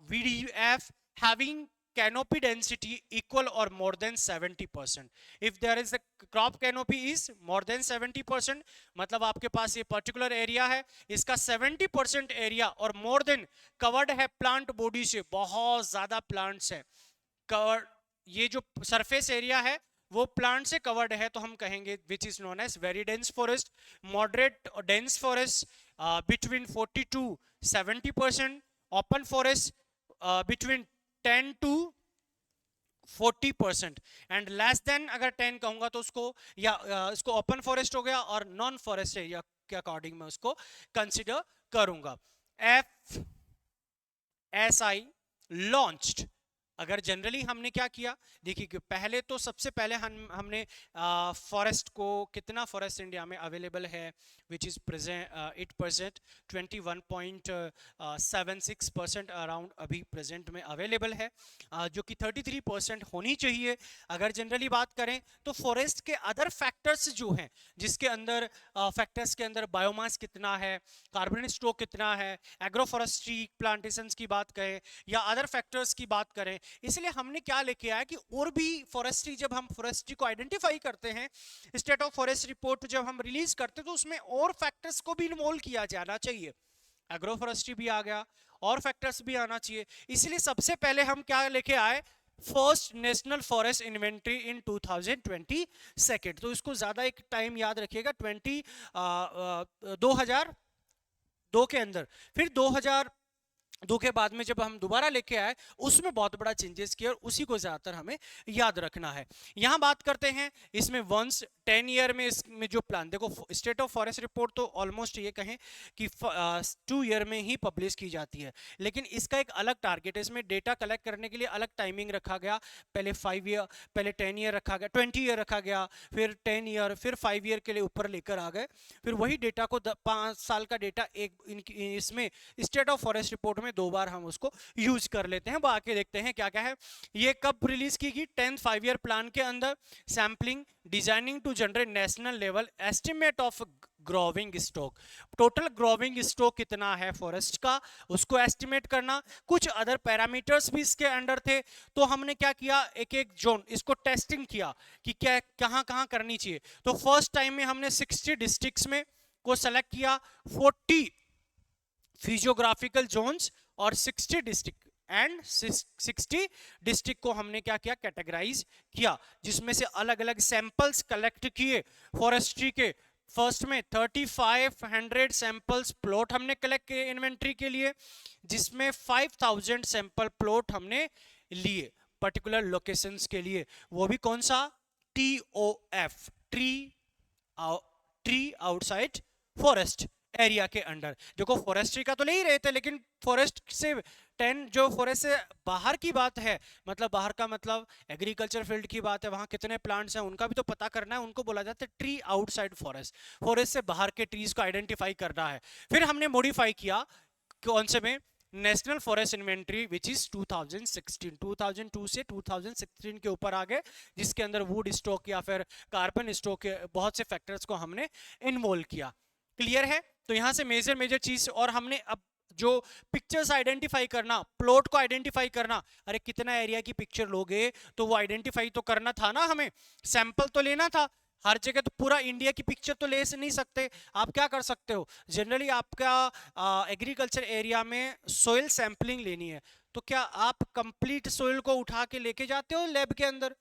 VDF, having canopy density equal or more than 70%. if there is a crop canopy is more than 70%, मतलब आपके पास ये particular area है, इसका 70% area और more then covered है plant body से, बहुत ज्यादा प्लांट्स है कवर्ड, ये जो सरफेस एरिया है वो प्लांट से कवर्ड है, तो हम कहेंगे which is known as very dense forest. Moderate और dense forest between 40 to 70%, open forest between 10 to 40%, and less than अगर 10 कहूंगा तो उसको या इसको ओपन फॉरेस्ट हो गया, और नॉन फॉरेस्ट एरिया के अकॉर्डिंग मैं उसको कंसिडर करूंगा। FSI लॉन्च्ड, अगर जनरली हमने क्या किया, देखिए कि पहले तो सबसे पहले हमने फॉरेस्ट को, कितना फॉरेस्ट इंडिया में अवेलेबल है, विच इज प्रेजेंट 8%, 21.76% अराउंड अभी प्रेजेंट में अवेलेबल है, जो कि 33% होनी चाहिए। अगर जनरली बात करें तो फॉरेस्ट के अदर फैक्टर्स जो हैं, जिसके अंदर फैक्टर्स के अंदर बायोमास कितना है, कार्बन स्टॉक कितना है, एग्रो फॉरेस्ट्री प्लांटेशंस की बात करें या अदर फैक्टर्स की बात करें, इसलिए हमने क्या लेके आया कि और भी फॉरेस्ट्री, जब हम फॉरेस्ट्री को आइडेंटिफाई करते हैं, स्टेट ऑफ फॉरेस्ट रिपोर्ट जब हम रिलीज करते हैं, तो उसमें और फैक्टर्स को भी इन्वॉल्व किया जाना चाहिए। एग्रो फॉरेस्ट्री भी आ गया और फैक्टर्स भी आना चाहिए। इसलिए सबसे पहले हम क्या लेके आए? फर्स्ट नेशनल फॉरेस्ट इन्वेंटरी इन 2022। तो इसको ज्यादा एक टाइम याद रखिएगा, 2002 के अंदर। फिर दो के बाद में जब हम दोबारा लेके आए उसमें बहुत बड़ा चेंजेस किया और उसी को ज्यादातर हमें याद रखना है। यहां बात करते हैं इसमें वंस 10 ईयर में इसमें जो प्लान, देखो स्टेट ऑफ फॉरेस्ट रिपोर्ट तो ऑलमोस्ट ये कहें कि 2 ईयर में ही पब्लिश की जाती है, लेकिन इसका एक अलग टारगेट है। इसमें डेटा कलेक्ट करने के लिए अलग टाइमिंग रखा गया, पहले 5 ईयर, पहले 10 ईयर रखा गया, 20 ईयर रखा गया, फिर 10 ईयर, फिर 5 ईयर के लिए ऊपर लेकर आ गए। फिर वही डेटा को 5 साल का डेटा एक इसमें स्टेट ऑफ फॉरेस्ट रिपोर्ट में 2 बार हम उसको यूज कर लेते हैं। बाकी देखते हैं क्या क्या है। ये कब रिलीज की गई? 10th 5 ईयर प्लान के अंदर। Sampling designing to generate national level estimate of growing stock, total growing stock कितना है फॉरेस्ट का उसको एस्टिमेट करना। कुछ अदर पैरामीटर्स भी इसके अंडर थे, तो हमने क्या किया, एक एक जोन इसको टेस्टिंग किया कि क्या कहां कहां करनी चाहिए। तो फर्स्ट टाइम में हमने 60 डिस्ट्रिक्ट्स में को सेलेक्ट किया, 40 फिजियोग्राफिकल जोन्स और 60 डिस्ट्रिक्ट एंड 60 डिस्ट्रिक्ट को हमने क्या किया, कैटेगराइज किया, जिसमें से अलग अलग सैंपल्स कलेक्ट किए फॉरेस्ट्री के। फर्स्ट में 3500 सैंपल्स प्लॉट हमने कलेक्ट किए इन्वेंट्री के लिए, जिसमें 5000 सैंपल प्लॉट हमने लिए पर्टिकुलर लोकेशंस के लिए। वो भी कौन सा? TOF, tree outside forest area के अंडर। देखो फॉरेस्ट्री का तो ले ही रहे थे, लेकिन फॉरेस्ट से 10 जो फॉरेस्ट से बाहर की बात है, मतलब बाहर का मतलब एग्रीकल्चर फील्ड की बात है, वहां कितने प्लांट्स हैं उनका भी तो पता करना है। उनको बोला जाता है ट्री आउटसाइड फॉरेस्ट, फॉरेस्ट से बाहर के ट्रीज को आइडेंटिफाई करना है। फिर हमने मॉडिफाई किया कौन से में, national forest inventory which is 2016, 2002 से 2016 के ऊपर आ गए, जिसके अंदर वुड स्टॉक या फिर कार्बन स्टॉक के बहुत से फैक्टर्स को हमने इन्वॉल्व किया। क्लियर है? तो यहां से मेजर चीज, और हमने अब जो पिक्चर्स आइडेंटिफाई करना, प्लॉट को आइडेंटिफाई करना, अरे कितना एरिया की पिक्चर लोगे तो वो आइडेंटिफाई तो करना था ना, हमें सैंपल तो लेना था। हर जगह तो पूरा इंडिया की पिक्चर तो ले नहीं सकते। आप क्या कर सकते हो, जनरली आपका एग्रीकल्चर एरिया में सोइल सैंपलिंग लेनी है, तो क्या आप कंप्लीट सोइल को उठा के लेके जाते हो लैब के अंदर?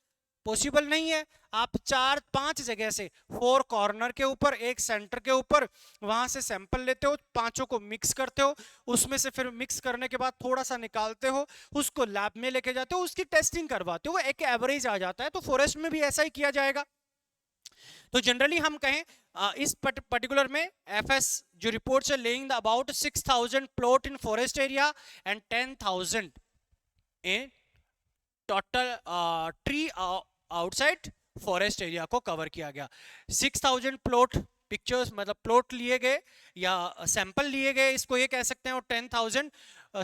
पॉसिबल नहीं है। आप 4-5 जगह से, 4 कॉर्नर के ऊपर, एक सेंटर के ऊपर, वहां से सैंपल लेते हो, पांचों को मिक्स करते हो, उसमें से फिर मिक्स करने के बाद थोड़ा सा निकालते हो, उसको लैब में लेके जाते हो, उसकी टेस्टिंग करवाते हो, एक एवरेज आ जाता है। तो फॉरेस्ट में भी ऐसा ही किया जाएगा। तो जनरली हम कहें इस पर्टिकुलर में एफएस जो रिपोर्ट्स है laying the about 6000 plot in forest area and 10,000 in total tree outside forest area को कवर किया गया। 6000 प्लॉट पिक्चर्स मतलब प्लॉट लिए गए या सैंपल लिए गए, इसको ये कह सकते हैं, और 10,000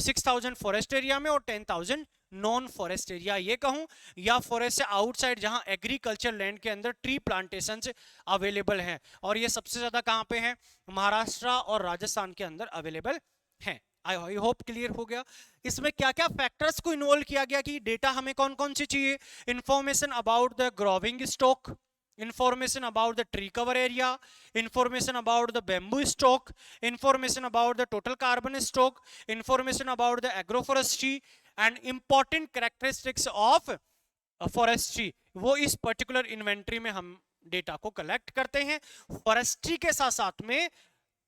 6000 फॉरेस्ट एरिया में और 10,000 नॉन फॉरेस्ट एरिया ये कहूं, या फॉरेस्ट से आउटसाइड जहां एग्रीकल्चर लैंड के अंदर ट्री प्लांटेशंस अवेलेबल हैं। और ये सबसे ज्यादा कहां पे है? महाराष्ट्र और राजस्थान के अंदर अवेलेबल हैं। आई होप क्लियर हो गया। इसमें क्या क्या फैक्टर्स को इन्वॉल्व किया गया कि डेटा हमें कौन कौन से चाहिए? Information about the growing stock, information about the tree cover area, information about the bamboo stock, information about the total carbon stock, information about the agroforestry and important characteristics of forestry। वो इस particular inventory में हम data को collect करते हैं। Forestry के साथ साथ में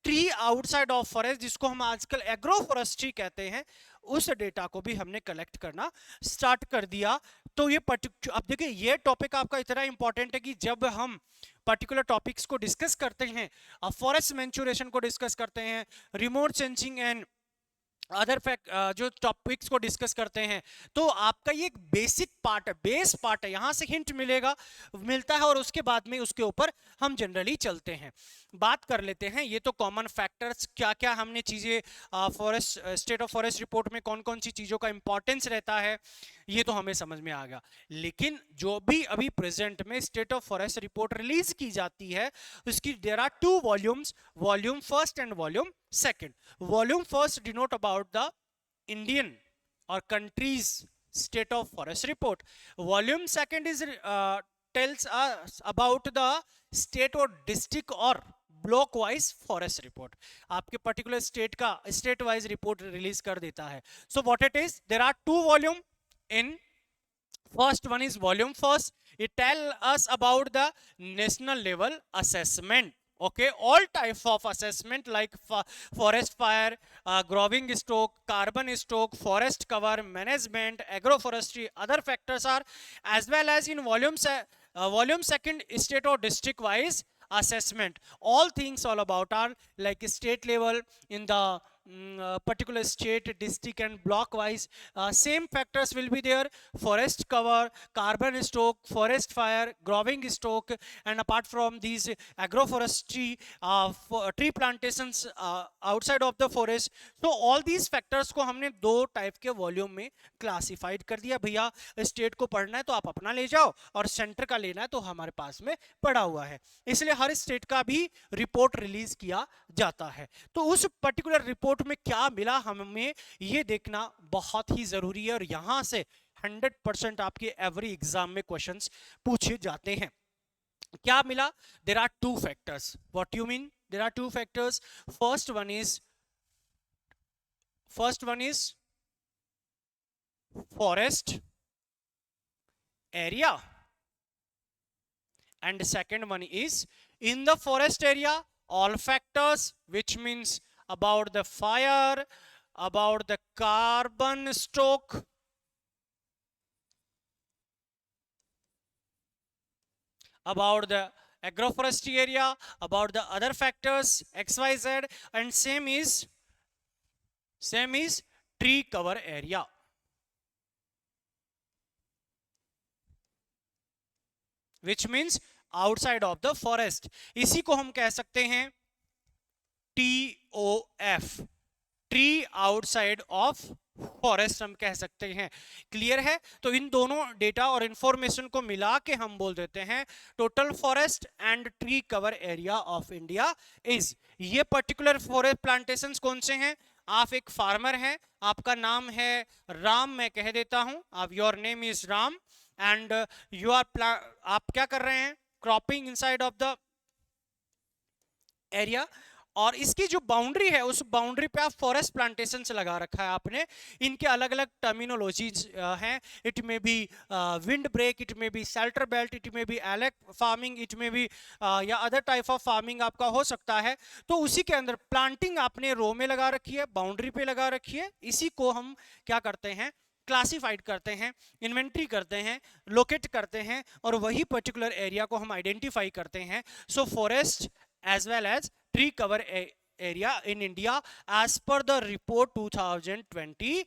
ट्री आउटसाइड ऑफ फॉरेस्ट, जिसको हम आजकल एग्रो फॉरेस्ट्री कहते हैं, उस डेटा को भी हमने कलेक्ट करना स्टार्ट कर दिया। तो ये अब देखिए ये टॉपिक आपका इतना इंपॉर्टेंट है कि जब हम पर्टिकुलर टॉपिक्स को डिस्कस करते हैं, फॉरेस्ट मैच्योरेशन को डिस्कस करते हैं, remote sensing and other fact जो टॉपिक्स को डिस्कस करते हैं, तो आपका ये एक बेसिक पार्ट है, बेस पार्ट है, यहां से हिंट मिलता है और उसके बाद में उसके ऊपर हम जनरली चलते हैं। बात कर लेते हैं, ये तो कॉमन फैक्टर्स क्या क्या हमने चीजें forest state of forest report में कौन कौन सी चीजों का इंपॉर्टेंस रहता है, ये तो हमें समझ में आ गया। लेकिन जो भी अभी प्रेजेंट में state of forest report release की जाती है, उसकी there are 2 volumes, volume first and volume second. Volume first denote about the Indian और countries state of forest report. Volume second is tells us about the state or district or block wise forest report, आपके particular state का state wise report release कर देता है। So what it is, there are 2 volume in first one is volume first, it tell us about the national level assessment Okay, all types of assessment like forest fire, growing stock, carbon stock, forest cover, management, agroforestry, other factors are, as well as in volume second state or district wise assessment. All things all about are like state level in the particular state, district and block wise. Same factors will be there: forest cover, carbon stock, forest fire, growing stock, and apart from these agroforestry, tree plantations outside of the forest. So all these factors को हमने दो type के volume में classified कर दिया। भैया state को पढ़ना है तो आप अपना ले जाओ, और सेंटर का लेना है तो हमारे पास में पड़ा हुआ है। इसलिए हर स्टेट का भी रिपोर्ट रिलीज किया जाता है। तो उस पर्टिकुलर रिपोर्ट में क्या मिला हमें ये देखना बहुत ही जरूरी है, और यहां से 100% आपके एवरी एग्जाम में क्वेश्चंस पूछे जाते हैं। क्या मिला? There are two factors. What you mean? There are two factors. First one is forest area, and the second one is in the forest area all factors, which means about the fire, about the carbon stock, about the agroforestry area, about the other factors XYZ, and same is tree cover area. Which means outside of the forest. इसी को हम कह सकते हैं TOF, tree outside of forest हम कह सकते हैं। क्लियर है? तो इन दोनों डेटा और इंफॉर्मेशन को मिला के हम बोल देते हैं total forest and tree cover area of India is. ये पर्टिकुलर फॉरेस्ट प्लांटेशंस कौन से हैं? आप एक फार्मर हैं, आपका नाम है राम, मैं कह देता हूं, आप your name is Ram, and you are आप क्या कर रहे हैं? Cropping inside of the area, और इसकी जो बाउंड्री है उस बाउंड्री पे आप फॉरेस्ट प्लांटेशन से लगा रखा है आपने। इनके अलग अलग टर्मिनोलॉजीज हैं। इट में बी विंड ब्रेक, इट में बी शेल्टर बेल्ट, इट में बी एलेक फार्मिंग, इट में बी या अदर टाइप ऑफ फार्मिंग आपका हो सकता है। तो उसी के अंदर प्लांटिंग आपने रो में लगा रखी है, बाउंड्री पे लगा रखी है। इसी को हम क्या करते हैं? क्लासिफाइड करते हैं, इन्वेंट्री करते हैं, लोकेट करते हैं, और वही पर्टिकुलर एरिया को हम आइडेंटिफाई करते हैं। So forest as well as tree cover area in India as per the report 2023.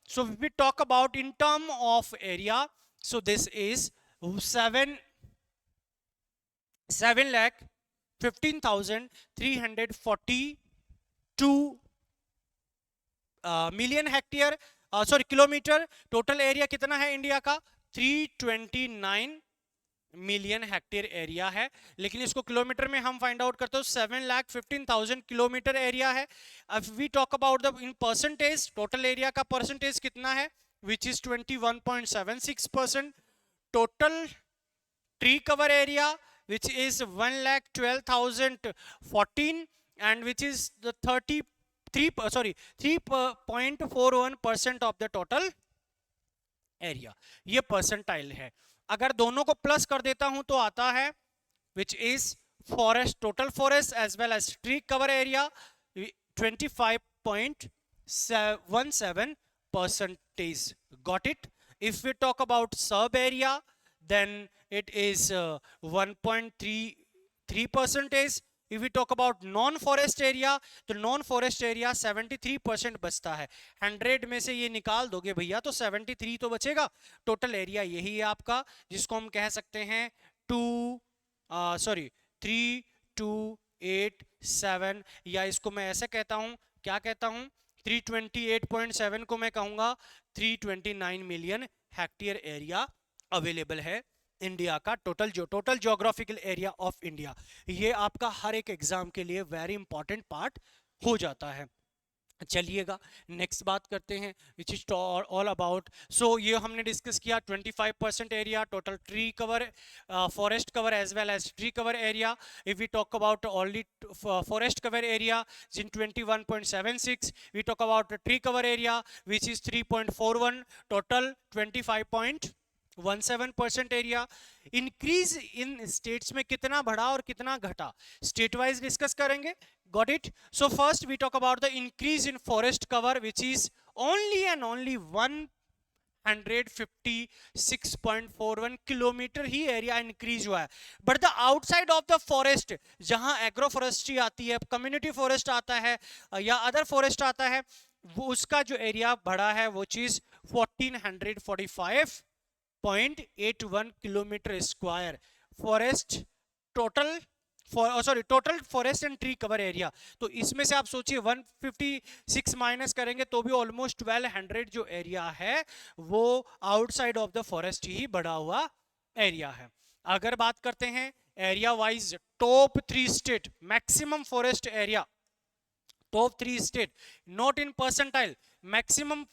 So if we talk about in term of area, so this is 7,15,342 million hectare, sorry kilometre. Total area कितना है India का? 329 million hectare area है, लेकिन इसको kilometre में हम find out करते हो 7,15,000 किलोमीटर एरिया है। अब we talk about the in percentage, total area का परसेंटेज कितना है? Which is 21.76%। Total tree cover area which is 1,12,014 and which is the 3.41% of the total area. ये परसेंटाइल है। अगर दोनों को प्लस कर देता हूं तो आता है which is forest, total forest as well as tree cover area 25.17%. Got it? If we talk about sub area, then it is 1.33%. If we talk about non forest area, तो नॉन फॉरेस्ट एरिया 73% बचता है। 100 में से ये निकाल दोगे भैया तो 73 तो बचेगा। टोटल एरिया यही है आपका, जिसको हम कह सकते हैं 3287, या इसको मैं ऐसे कहता हूं, क्या कहता हूं? 328.7 को मैं कहूंगा 329 मिलियन हेक्टेयर एरिया अवेलेबल है इंडिया का। Total geographical area of India, ये आपका हर एक एग्जाम के लिए वेरी इंपॉर्टेंट पार्ट हो जाता है। चलिएगा नेक्स्ट बात करते हैं which is all about. So ये हमने डिस्कस किया 25% area, total tree cover, forest cover as well as tree cover area. If we talk about only forest cover area in 21.76, we talk about tree cover area which is 3.41, total 25. 17% area. Increase in states में कितना बढ़ा और कितना घटा, state wise discuss करेंगे। Got it. So first we talk about the increase in forest cover which is only and only 156.41 kilometre he area increase हुआ है। But the outside of the forest, जहां एग्रो फॉरेस्ट्री आती है, community forest आता है या other forest आता है, वो उसका जो एरिया बढ़ा है वो चीज 1445.81 kilometre square forest total total forest and tree cover area. तो इसमें से आप सोचिए 156 माइनस करेंगे तो भी ऑलमोस्ट 1200 जो एरिया है वो आउटसाइड ऑफ द फॉरेस्ट ही बढ़ा हुआ एरिया है। अगर बात करते हैं area wise, top 3 state maximum forest area, top 3 state not in percentile, maximum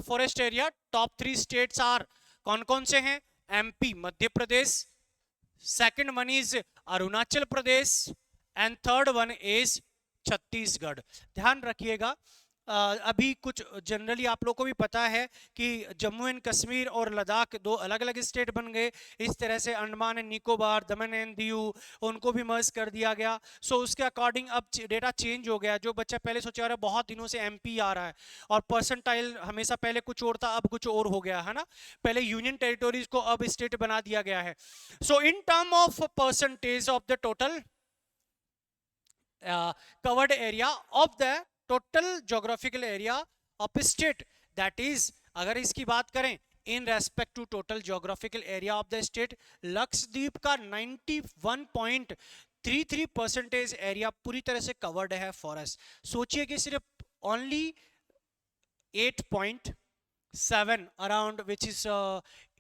forest area, top 3 states are, कौन कौन से हैं? MP Madhya Pradesh, second one is Arunachal Pradesh and third one is Chhattisgarh. ध्यान रखिएगा, अभी कुछ जनरली आप लोगों को भी पता है कि जम्मू एंड कश्मीर और लद्दाख दो अलग अलग स्टेट बन गए। इस तरह से Andaman and Nicobar, Daman and Diu, उनको भी मर्ज कर दिया गया। सो उसके अकॉर्डिंग अब डेटा चेंज हो गया। जो बच्चा पहले सोचा रहा बहुत दिनों से एमपी आ रहा है और परसेंटाइल हमेशा पहले कुछ और था अब कुछ और हो गया है ना, पहले यूनियन टेरिटोरीज को अब स्टेट बना दिया गया है। So in term of percentage of the total covered area of the total geographical area of state, that is अगर इसकी बात करें in respect to total geographical area of the state, Lakshadweep का 91.33% एरिया पूरी तरह से कवर्ड है फॉरेस्ट। सोचिए कि सिर्फ only 8.7 around which is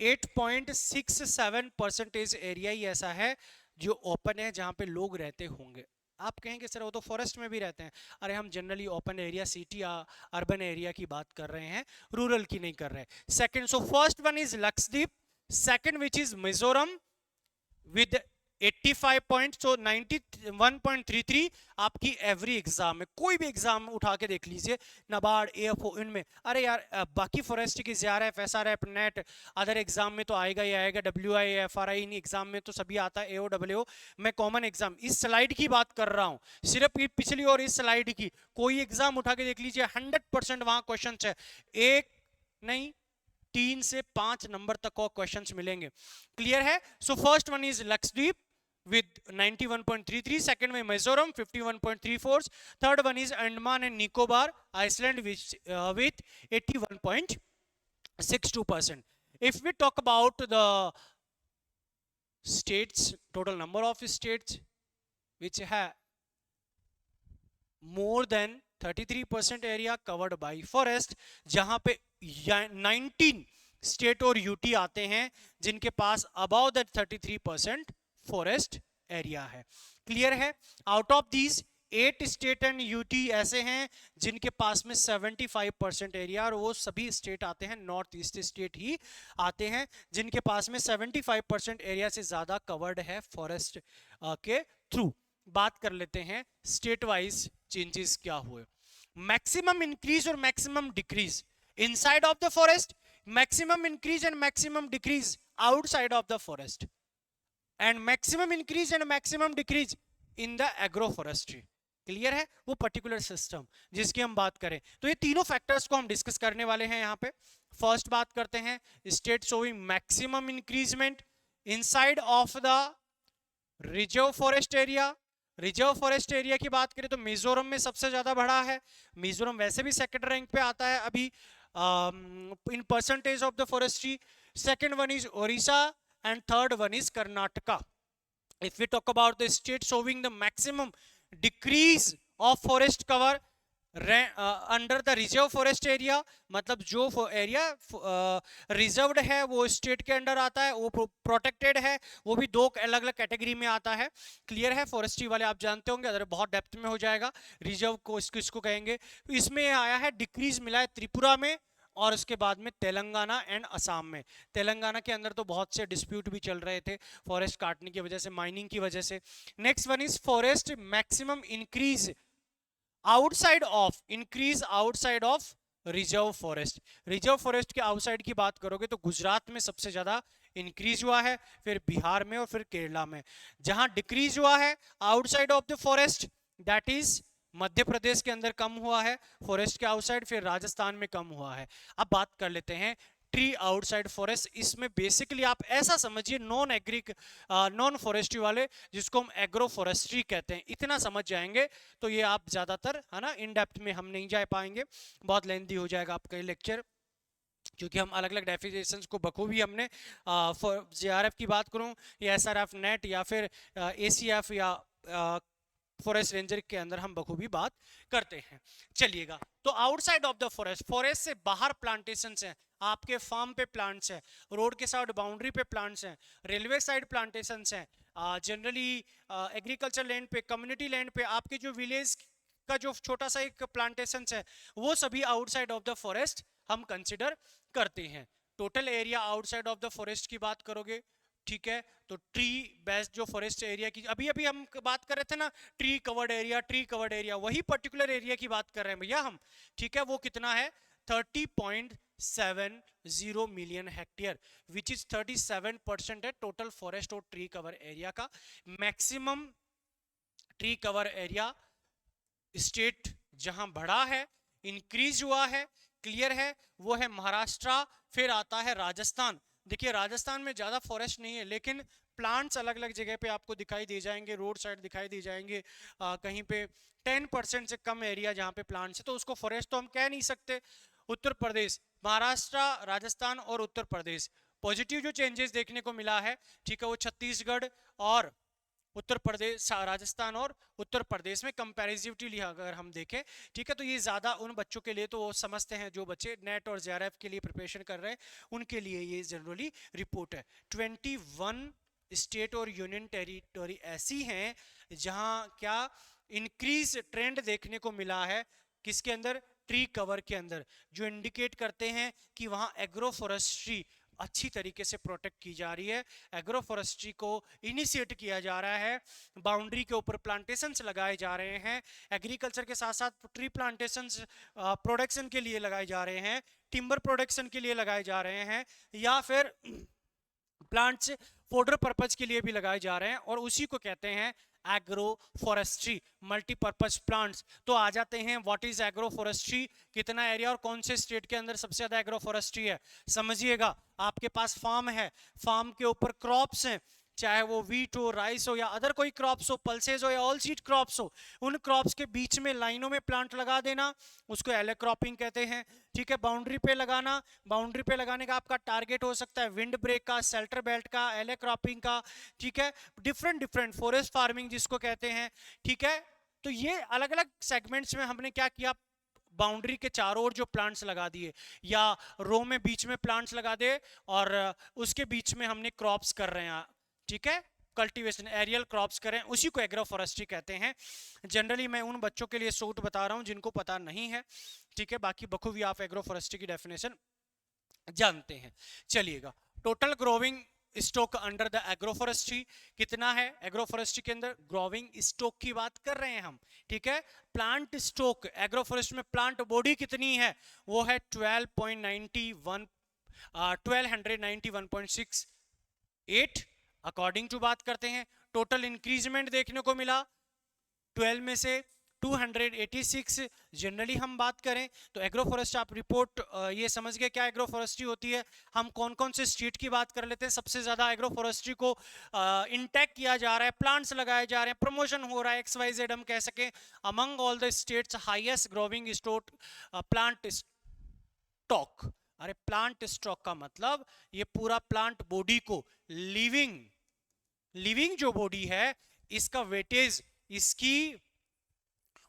8.67% area ही ऐसा है जो ओपन है, जहां पे लोग रहते होंगे। आप कहेंगे सर वो तो फॉरेस्ट में भी रहते हैं। अरे हम जनरली ओपन एरिया, सिटी या अर्बन एरिया की बात कर रहे हैं, रूरल की नहीं कर रहे। Second, so first one is Lakshadweep, second which is Mizoram with 85 point, so 91.33 आपकी एवरी एग्जाम में, कोई भी एग्जाम उठा के देख लीजिए, नाबार्ड, एएफओ, इनमें। अरे यार बाकी फॉरेस्ट की JRF, SRF, net, other exam में तो आएगा ही आएगा, डब्ल्यूआई, एफआरआई, इन एग्जाम में तो सभी आता है, एओडब्ल्यूओ मैं कॉमन एग्जाम। इस स्लाइड की बात कर रहा हूं, सिर्फ ये पिछली और इस स्लाइड की, कोई एग्जाम उठा के देख लीजिए 100% वहां क्वेश्चन है, एक नहीं 3 से 5 नंबर तक को क्वेश्चंस मिलेंगे। क्लियर है? सो first one is Lakshadweep with 91.33, second में Mizoram 51.34, third one is Andaman and Nicobar Iceland with 81.62%. If we talk about the states, total number of states which have more than 33% area covered by forest, जहां पे 19 state और UT आते हैं जिनके पास about that 33% forest area है। Clear है? Out of these 8 state and UT ऐसे हैं जिनके पास में 75% एरिया, और वो सभी स्टेट आते हैं, नॉर्थ ईस्ट स्टेट ही आते हैं जिनके पास में 75% एरिया से ज्यादा कवर्ड है फॉरेस्ट के थ्रू। बात कर लेते हैं स्टेट वाइज चेंजेस क्या हुए। मैक्सिमम इंक्रीज और maximum decrease inside of the forest, maximum increase and maximum decrease outside of the forest, and maximum increase and maximum decrease in the agro forestry. Clear है? वो particular system जिसकी हम बात करें, तो ये तीनों फैक्टर्स को हम डिस्कस करने वाले हैं यहाँ पे। फर्स्ट बात करते हैं state showing maximum increment inside of the reserve forest area. Reserve forest area की बात करें तो मिजोरम में सबसे ज्यादा बढ़ा है। मिजोरम वैसे भी सेकंड रैंक पे आता है अभी in percentage of the forestry. Second one is Odisha and third one is Karnataka. If we talk about the state showing the maximum decrease of forest cover under the reserve forest area, मतलब जो area reserved है वो state के under आता है, वो protected है, वो भी दो अलग अलग कैटेगरी में आता है। क्लियर है? फॉरेस्ट्री वाले आप जानते होंगे, अगर बहुत डेप्थ में हो जाएगा रिजर्व को इसको कहेंगे। इसमें आया है डिक्रीज मिला है त्रिपुरा में और उसके बाद में तेलंगाना एंड असम में। तेलंगाना के अंदर तो बहुत से डिस्प्यूट भी चल रहे थे फॉरेस्ट काटने की वजह से, माइनिंग की वजह से। Next one is forest maximum increase outside of, increase outside of reserve forest. Reserve forest के आउटसाइड की बात करोगे तो गुजरात में सबसे ज्यादा इंक्रीज हुआ है, फिर बिहार में और फिर केरला में। जहां डिक्रीज हुआ है outside of the forest, that is Madhya Pradesh के अंदर कम हुआ है फॉरेस्ट के आउटसाइड, फिर राजस्थान में कम हुआ है। अब बात कर लेते हैं ट्री आउटसाइड फॉरेस्ट। इसमें बेसिकली आप ऐसा समझिए नॉन फॉरेस्ट्री वाले, जिसको हम एग्रो फॉरेस्ट्री कहते हैं, इतना समझ जाएंगे तो ये आप ज्यादातर है ना इन डेप्थ में हम नहीं जा पाएंगे, बहुत लेंथी हो जाएगा आपका ये लेक्चर, क्योंकि हम अलग अलग डेफिनेशंस को बखूबी हमने JRF की बात करूं या SRF नेट या फिर ACF या फॉरेस्ट रेंजर के अंदर हम बखूबी बात करते हैं। चलिएगा, तो outside of the forest, forest से बाहर प्लांटेशंस हैं, आपके फार्म पे प्लांट्स हैं, रोड के साइड बाउंड्री पे प्लांट्स हैं, रेलवे साइड प्लांटेशंस हैं, जनरली एग्रीकल्चर लैंड पे, कम्युनिटी लैंड पे, आपके जो विलेज का जो छोटा सा एक प्लांटेशंस है, वो सभी आउटसाइड ऑफ द फॉरेस्ट हम कंसिडर करते हैं। Total area outside of the forest की बात करोगे, ठीक है, तो ट्री बेस्ड जो फॉरेस्ट एरिया की अभी अभी हम बात कर रहे थे ना, ट्री कवर्ड एरिया, वही पर्टिकुलर एरिया की बात कर रहे हैं भैया हम, ठीक है। वो कितना है 30.70 मिलियन हेक्टेयर, विच इज 37% है टोटल फॉरेस्ट और ट्री कवर एरिया का। Maximum tree cover area state जहां बढ़ा है, इंक्रीज हुआ है, क्लियर है, वो है महाराष्ट्र, फिर आता है राजस्थान। देखिए राजस्थान में ज्यादा फॉरेस्ट नहीं है, लेकिन प्लांट्स अलग अलग जगह पे आपको दिखाई दे जाएंगे, रोड साइड दिखाई दे जाएंगे, कहीं पे 10% से कम एरिया जहाँ पे प्लांट्स है, तो उसको फॉरेस्ट तो हम कह नहीं सकते। उत्तर प्रदेश, महाराष्ट्र, राजस्थान और उत्तर प्रदेश, पॉजिटिव जो चेंजेस देखने को मिला है, ठीक है, वो छत्तीसगढ़ और उत्तर प्रदेश, राजस्थान और उत्तर प्रदेश में कंपैरेटिवली अगर हम देखें, ठीक है, तो ये ज्यादा उन बच्चों के लिए तो वो समझते हैं जो बच्चे नेट और JRF के लिए प्रिपरेशन कर रहे हैं, उनके लिए ये जनरली रिपोर्ट है। 21 स्टेट और यूनियन टेरिटरी ऐसी हैं जहां क्या इंक्रीज ट्रेंड देखने को मिला है, किसके अंदर, ट्री कवर के अंदर, जो इंडिकेट करते हैं कि वहां एग्रो फॉरेस्ट्री अच्छी तरीके से प्रोटेक्ट की जा रही है, एग्रो फॉरेस्ट्री को इनिशिएट किया जा रहा है, बाउंड्री के ऊपर प्लांटेशंस लगाए जा रहे हैं, एग्रीकल्चर के साथ साथ ट्री प्लांटेशंस प्रोडक्शन के लिए लगाए जा रहे हैं, टिम्बर प्रोडक्शन के लिए लगाए जा रहे हैं, या फिर प्लांट्स फोडर पर्पज के लिए भी लगाए जा रहे हैं, और उसी को कहते हैं एग्रो फॉरेस्ट्री, मल्टीपर्पज प्लांट्स। तो आ जाते हैं व्हाट इज एग्रो फॉरेस्ट्री, कितना एरिया और कौन से स्टेट के अंदर सबसे ज्यादा एग्रो फॉरेस्ट्री है। समझिएगा, आपके पास फार्म है, फार्म के ऊपर क्रॉप्स हैं, चाहे वो वीट हो, राइस हो, या अदर कोई क्रॉप्स हो, पल्सेज हो या ऑल सीड क्रॉप्स हो, उन क्रॉप्स के बीच में लाइनों में प्लांट लगा देना, उसको एले क्रॉपिंग कहते हैं, ठीक है। बाउंड्री पे लगाना, बाउंड्री पे लगाने का आपका टारगेट हो सकता है विंड ब्रेक का, शेल्टर बेल्ट का, एले क्रॉपिंग का, ठीक है, डिफरेंट फॉरेस्ट फार्मिंग जिसको कहते हैं, ठीक है। तो ये अलग अलग सेगमेंट्स में हमने क्या किया, बाउंड्री के चारों ओर जो प्लांट्स लगा दिए, या रो में बीच में प्लांट्स लगा दे, और उसके बीच में हमने क्रॉप्स कर रहे हैं, ठीक है, कल्टीवेशन, एरियल क्रॉप्स करें, उसी को एग्रो फॉरेस्ट्री कहते हैं। जनरली मैं उन बच्चों के लिए शॉर्ट बता रहा हूं जिनको पता नहीं है, ठीक है, बाकी बखूबी आप एग्रो फॉरेस्ट्री की डेफिनेशन जानते हैं। चलिएगा, total growing stock under the agro forestry कितना है, एग्रो फॉरेस्ट्री के अंदर ग्रोविंग स्टॉक की बात कर रहे हैं हम, ठीक है। प्लांट स्टॉक एग्रो फॉरेस्ट में प्लांट बॉडी कितनी है, वो है 1291.68 अकॉर्डिंग टू बात करते हैं। टोटल इंक्रीजमेंट देखने को मिला 12 में से 286। जनरली हम बात करें तो एग्रो फॉरेस्ट, आप रिपोर्ट ये समझ गए क्या एग्रो फॉरेस्ट्री होती है। हम कौन कौन से स्टेट की बात कर लेते हैं, सबसे ज्यादा एग्रो फॉरेस्ट्री को इंटैक्ट किया जा रहा है, प्लांट्स लगाए जा रहे हैं, प्रमोशन हो रहा है, XYZ हम कह सके। Among all the states highest growing stock plant stock, अरे प्लांट स्टॉक का मतलब ये पूरा प्लांट बॉडी को, लिविंग जो बॉडी है, इसका वेटेज, इसकी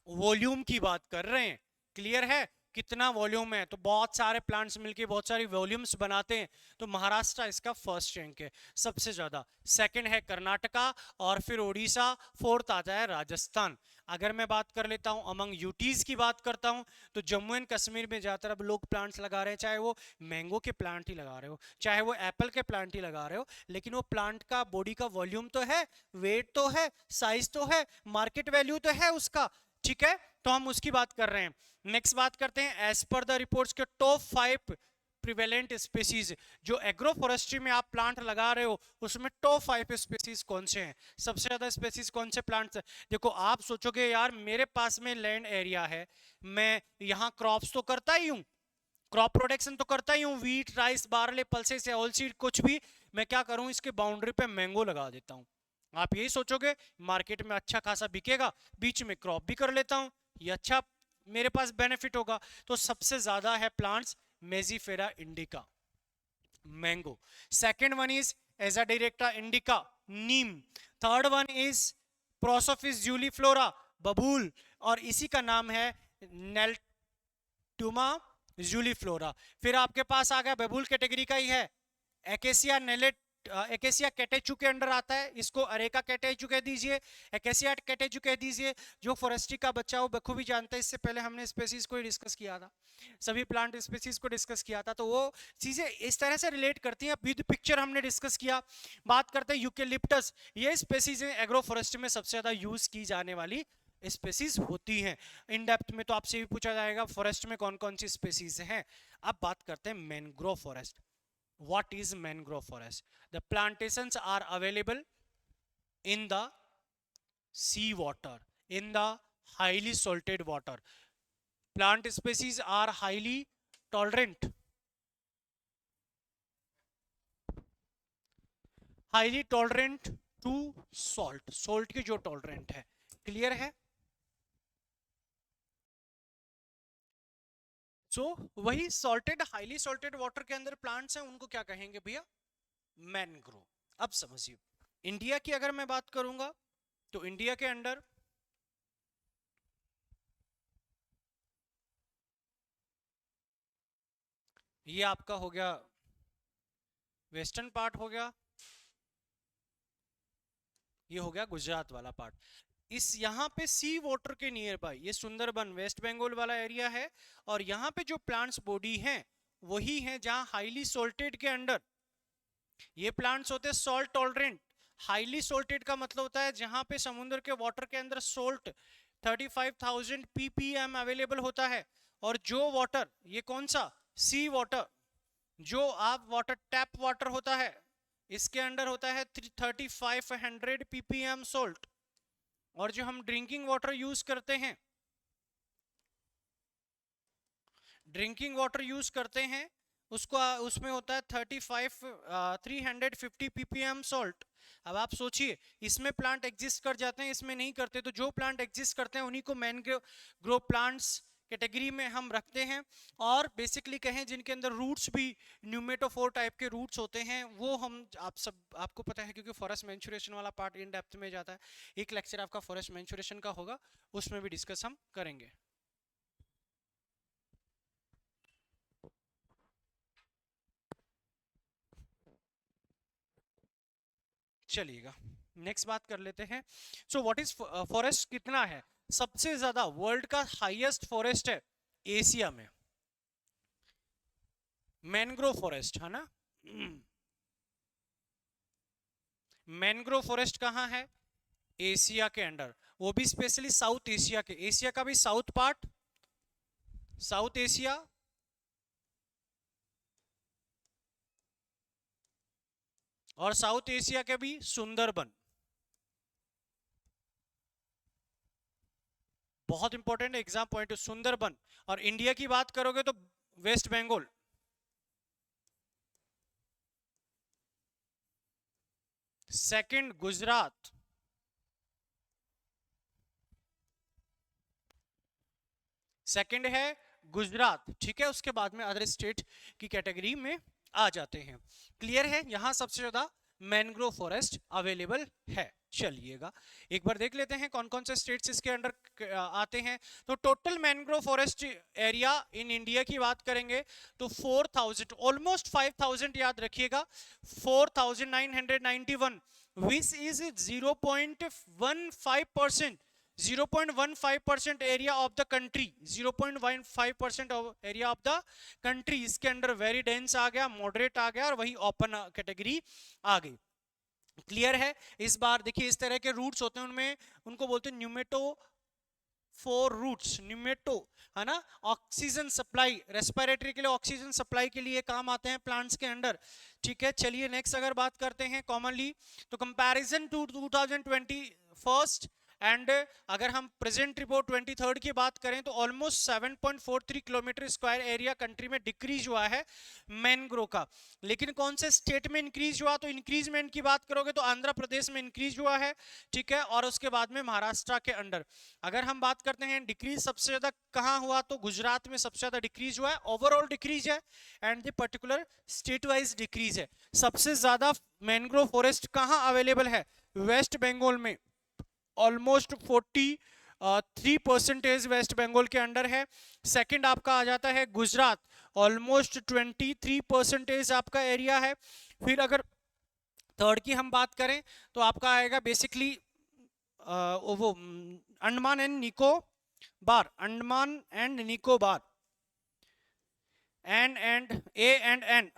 वॉल्यूम की बात कर रहे हैं, क्लियर है, कितना वॉल्यूम है। तो बहुत सारे प्लांट्स मिलके बहुत सारी वॉल्यूम्स बनाते हैं, तो महाराष्ट्र इसका फर्स्ट रैंक है सबसे ज्यादा, सेकंड है कर्नाटका, और फिर उड़ीसा, फोर्थ आता है राजस्थान। अगर मैं बात कर लेता हूं अमंग यूटीज की बात करता हूं, तो जम्मू एंड कश्मीर में ज्यादातर अब लोग प्लांट्स लगा रहे हैं, चाहे वो मैंगो के प्लांट ही लगा रहे हो, चाहे वो एप्पल के प्लांट ही लगा रहे हो, लेकिन वो प्लांट का बॉडी का वॉल्यूम तो है, वेट तो है, साइज तो है, मार्केट वैल्यू तो है उसका, ठीक है, तो हम उसकी बात कर रहे हैं। नेक्स्ट बात करते हैं, एज पर द रिपोर्ट्स के टॉप 5 प्रिवेलेंट स्पेसीज जो एग्रो फॉरेस्ट्री में आप प्लांट लगा रहे हो उसमें टॉप 5 स्पेसीज कौन से हैं, सबसे ज्यादा स्पेसीज कौन से प्लांट्स हैं? देखो आप सोचोगे यार मेरे पास में लैंड एरिया है, मैं यहाँ क्रॉप्स तो करता ही हूँ, क्रॉप प्रोडक्शन तो करता ही हूँ, wheat rice barley pulses all seed कुछ भी, मैं क्या करूँ इसके बाउंड्री पे मैंगो लगा देता हूँ। आप यही सोचोगे मार्केट में अच्छा खासा बिकेगा, बीच में क्रॉप भी कर लेता हूँ, ये अच्छा मेरे पास बेनिफिट होगा। तो सबसे ज्यादा है plants mangifera indica, mango. Second one is azadirachta indica, neem. Third one is prosopis juliflora, babul, और इसी का नाम है नेल्टुमा जूलीफ्लोरा। फिर आपके पास आ गया बबूल कैटेगरी का ही है, एकेसिया नेलेट, एकेसिया कैटेचू के अंडर आता है, इसको अरेका कैटेचू कह दीजिए, एकेसिया कैटेचू कह दीजिए। जो फॉरेस्ट्री का बच्चा हो बखूबी जानता है, इससे पहले हमने स्पेसीज को ही डिस्कस किया था, सभी प्लांट स्पेसीज को डिस्कस किया था, तो वो चीजें इस तरह से रिलेट करती हैं। विद पिक्चर हमने डिस्कस किया। बात करते हैं यूकेलिप्टस, ये स्पेसीज एग्रो फॉरेस्ट्री में सबसे ज्यादा यूज की जाने वाली स्पेसीज होती हैं। इन डेप्थ में तो आपसे भी पूछा जाएगा फॉरेस्ट में कौन कौन सी स्पेसीज हैं। अब बात करते हैं mangrove forest. What is mangrove forest? The plantations are available in the sea water, in the highly salted water. Plant species are highly tolerant, highly tolerant to salt, salt की जो tolerant है, clear है? सो वही salted highly salted water के अंदर plants हैं उनको क्या कहेंगे भैया, मैनग्रोव। अब समझिए इंडिया की अगर मैं बात करूंगा तो इंडिया के अंदर ये आपका हो गया वेस्टर्न पार्ट हो गया, ये हो गया गुजरात वाला पार्ट। इस यहाँ पे सी वाटर के नियर बाय ये सुंदरबन वेस्ट बंगाल वाला एरिया है, और यहाँ पे जो प्लांट्स बॉडी हैं वही हैं जहां हाईली सॉल्टेड के अंडर ये प्लांट्स होते हैं सॉल्ट टॉलरेंट। हाईली सॉल्टेड का मतलब होता है जहां पे समुद्र के वाटर के अंदर सोल्ट 35,000 ppm अवेलेबल होता है, और जो वाटर ये कौन सा सी वाटर, जो आप वाटर टैप वाटर होता है इसके अंडर होता है 3500 ppm सोल्ट, और जो हम ड्रिंकिंग वाटर यूज करते हैं, ड्रिंकिंग वाटर यूज करते हैं उसको उसमें होता है 350 ppm सॉल्ट। अब आप सोचिए इसमें प्लांट एग्जिस्ट कर जाते हैं, इसमें नहीं करते, तो जो प्लांट एग्जिस्ट करते हैं उन्हीं को मैनग्रोव प्लांट्स कैटेगरी में हम रखते हैं। और बेसिकली कहें जिनके अंदर रूट्स भी न्यूमेटोफोर टाइप के रूट्स होते हैं, वो हम आपको पता है क्योंकि फॉरेस्ट मैंचुरेशन वाला पार्ट इन डेप्थ में जाता है, एक लेक्चर आपका फॉरेस्ट मैंचुरेशन का होगा, उसमें भी डिस्कस हम करेंगे। चलिएगा नेक्स्ट बात कर लेते हैं। सो व्हाट इज फॉरेस्ट कितना है, सबसे ज्यादा वर्ल्ड का हाईएस्ट फॉरेस्ट है एशिया में, मैनग्रोव फॉरेस्ट है ना। मैनग्रोव फॉरेस्ट कहां है, एशिया के अंडर, वो भी स्पेशली साउथ एशिया के, एशिया का भी साउथ पार्ट साउथ एशिया, और साउथ एशिया के भी सुंदरबन, बहुत इंपॉर्टेंट एग्जाम पॉइंट सुंदरबन। और इंडिया की बात करोगे तो वेस्ट बंगाल, सेकंड गुजरात, सेकंड है गुजरात, ठीक है, उसके बाद में अदर स्टेट की कैटेगरी में आ जाते हैं। क्लियर है, यहां सबसे ज्यादा मैनग्रोव फॉरेस्ट अवेलेबल है। चलिएगा एक बार देख लेते हैं कौन कौन से स्टेट्स इसके अंडर आते हैं। तो total mangrove forest area in India की बात करेंगे तो 4000 ऑलमोस्ट 5000 याद रखिएगा, 4991 which is 0.15%, 0.15% area of the country, 0.15% of area of the country इसके अंडर वेरी डेंस आ गया, मॉडरेट आ गया, और वही ओपन कैटेगरी आ गई। क्लियर है। इस बार देखिए इस तरह के रूट्स होते हैं उनमें उनको बोलते हैं न्यूमेटो फोर रूट्स, न्यूमेटो, है ना, ऑक्सीजन सप्लाई, रेस्पिरेटरी के लिए ऑक्सीजन सप्लाई के लिए काम आते हैं प्लांट्स के अंडर। ठीक है, चलिए नेक्स्ट अगर बात करते हैं कॉमनली, तो कंपैरिजन टू 2020 फर्स्ट एंड अगर हम प्रेजेंट रिपोर्ट 23rd की बात करें तो almost 7.43 kilometre square area country में डिक्रीज हुआ है मैंग्रोव का। लेकिन कौन से स्टेट में इंक्रीज हुआ, तो इंक्रीजमेंट की बात करोगे तो आंध्र प्रदेश में इंक्रीज हुआ है। ठीक है, और उसके बाद में महाराष्ट्र के अंडर। अगर हम बात करते हैं डिक्रीज सबसे ज्यादा कहां हुआ, तो गुजरात में सबसे ज्यादा डिक्रीज हुआ है, ओवरऑल डिक्रीज है and the particular state wise decrease है। सबसे ज्यादा मैंग्रोव फॉरेस्ट कहां अवेलेबल है, वेस्ट बंगाल में, ऑलमोस्ट 43% वेस्ट बंगाल के अंडर है। सेकंड आपका आ जाता है गुजरात, ऑलमोस्ट 23% आपका एरिया है। फिर अगर थर्ड की हम बात करें तो आपका आएगा बेसिकली वो Andaman and Nicobar, Andaman and Nicobar, and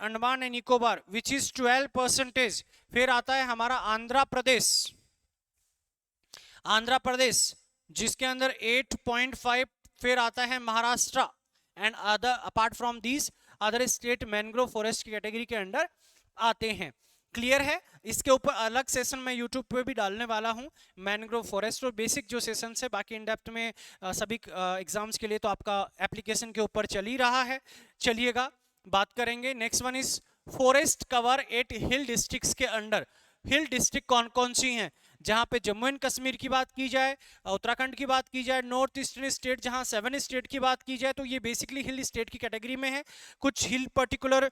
Andaman and Nicobar which is 12%। फिर आता है हमारा आंध्र प्रदेश, आंध्र प्रदेश जिसके अंदर 8.5। फिर आता है Maharashtra and other, apart from these other state mangrove forest की कैटेगरी के अंडर आते हैं। क्लियर है, इसके ऊपर अलग सेशन मैं यूट्यूब पे भी डालने वाला हूं, मैंग्रोव फॉरेस्ट और बेसिक जो सेशन है, बाकी इन डेप्थ में सभी एग्जाम्स के लिए तो आपका एप्लीकेशन के ऊपर चल ही रहा है। चलिएगा बात करेंगे, next one is forest cover at hill districts के अंडर। हिल डिस्ट्रिक्ट कौन कौन सी हैं, जहां पे जम्मू एंड कश्मीर की बात की जाए, उत्तराखंड की बात की जाए, नॉर्थ ईस्टर्न स्टेट जहां 7 स्टेट की बात की जाए, तो ये बेसिकली हिल स्टेट की कैटेगरी में है। कुछ हिल पर्टिकुलर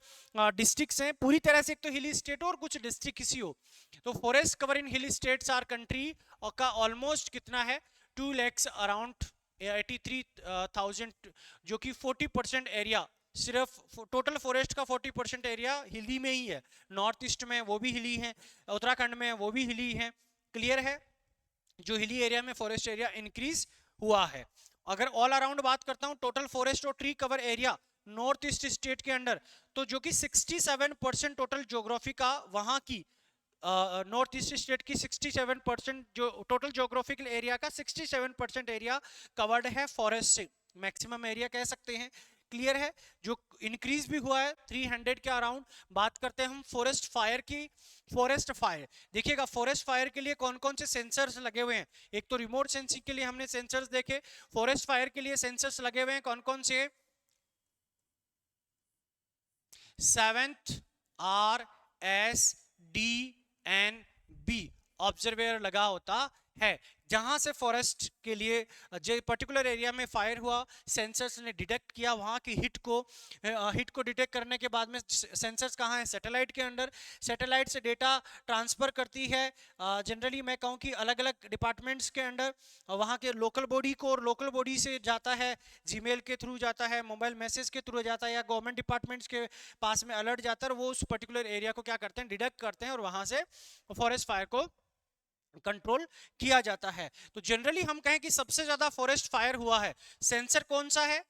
डिस्ट्रिक्ट्स हैं, पूरी तरह से एक तो हिल स्टेट और कुछ डिस्ट्रिक्ट किसी हो। तो forest cover in hill states our country का ऑलमोस्ट कितना है, 2 lakhs अराउंड 83,000, जो कि 40% एरिया, सिर्फ टोटल फॉरेस्ट का 40% एरिया हिली में ही है। नॉर्थ ईस्ट में वो भी हिली है, उत्तराखंड में वो भी हिली है। क्लियर है, जो हिली एरिया में फॉरेस्ट एरिया इंक्रीज हुआ है। अगर ऑल अराउंड बात करता हूं टोटल फॉरेस्ट और tree cover area north east state के अंडर, तो जो कि 67% टोटल ज्योग्राफी का वहां की नॉर्थ ईस्ट स्टेट की 67% जो टोटल ज्योग्राफिकल एरिया का 67% एरिया कवर्ड है फॉरेस्ट से, मैक्सिमम एरिया कह सकते हैं। क्लियर है, जो इंक्रीज भी हुआ है 300 के अराउंड। बात करते हैं हम फॉरेस्ट फायर की। फॉरेस्ट फायर देखिएगा, फॉरेस्ट फायर के लिए कौन कौन से सेंसर्स लगे हुए हैं। एक तो रिमोट सेंसिंग के लिए हमने सेंसर्स देखे, फॉरेस्ट फायर के लिए सेंसर्स लगे हुए हैं कौन कौन से, 7th RSDNB ऑब्जर्वेयर लगा होता है। जहां से फॉरेस्ट के लिए जो पर्टिकुलर एरिया में फायर हुआ, सेंसर्स ने डिटेक्ट किया वहां की हिट को डिटेक्ट करने के बाद में सेंसर्स कहाँ है, सैटेलाइट के अंदर। सैटेलाइट से डेटा ट्रांसफर करती है जनरली मैं कहूँ कि अलग अलग डिपार्टमेंट्स के अंडर, वहां के लोकल बॉडी को, और लोकल बॉडी से जाता है जीमेल के थ्रू जाता है, मोबाइल मैसेज के थ्रू जाता है, या गवर्नमेंट डिपार्टमेंट्स के पास में अलर्ट जाता है, वो उस पर्टिकुलर एरिया को क्या करते हैं, डिटेक्ट करते हैं और वहां से फॉरेस्ट फायर को कंट्रोल किया जाता है। तो जनरली हम कहें कि सबसे ज्यादा फॉरेस्ट फायर हुआ है, सेंसर कौन सा है,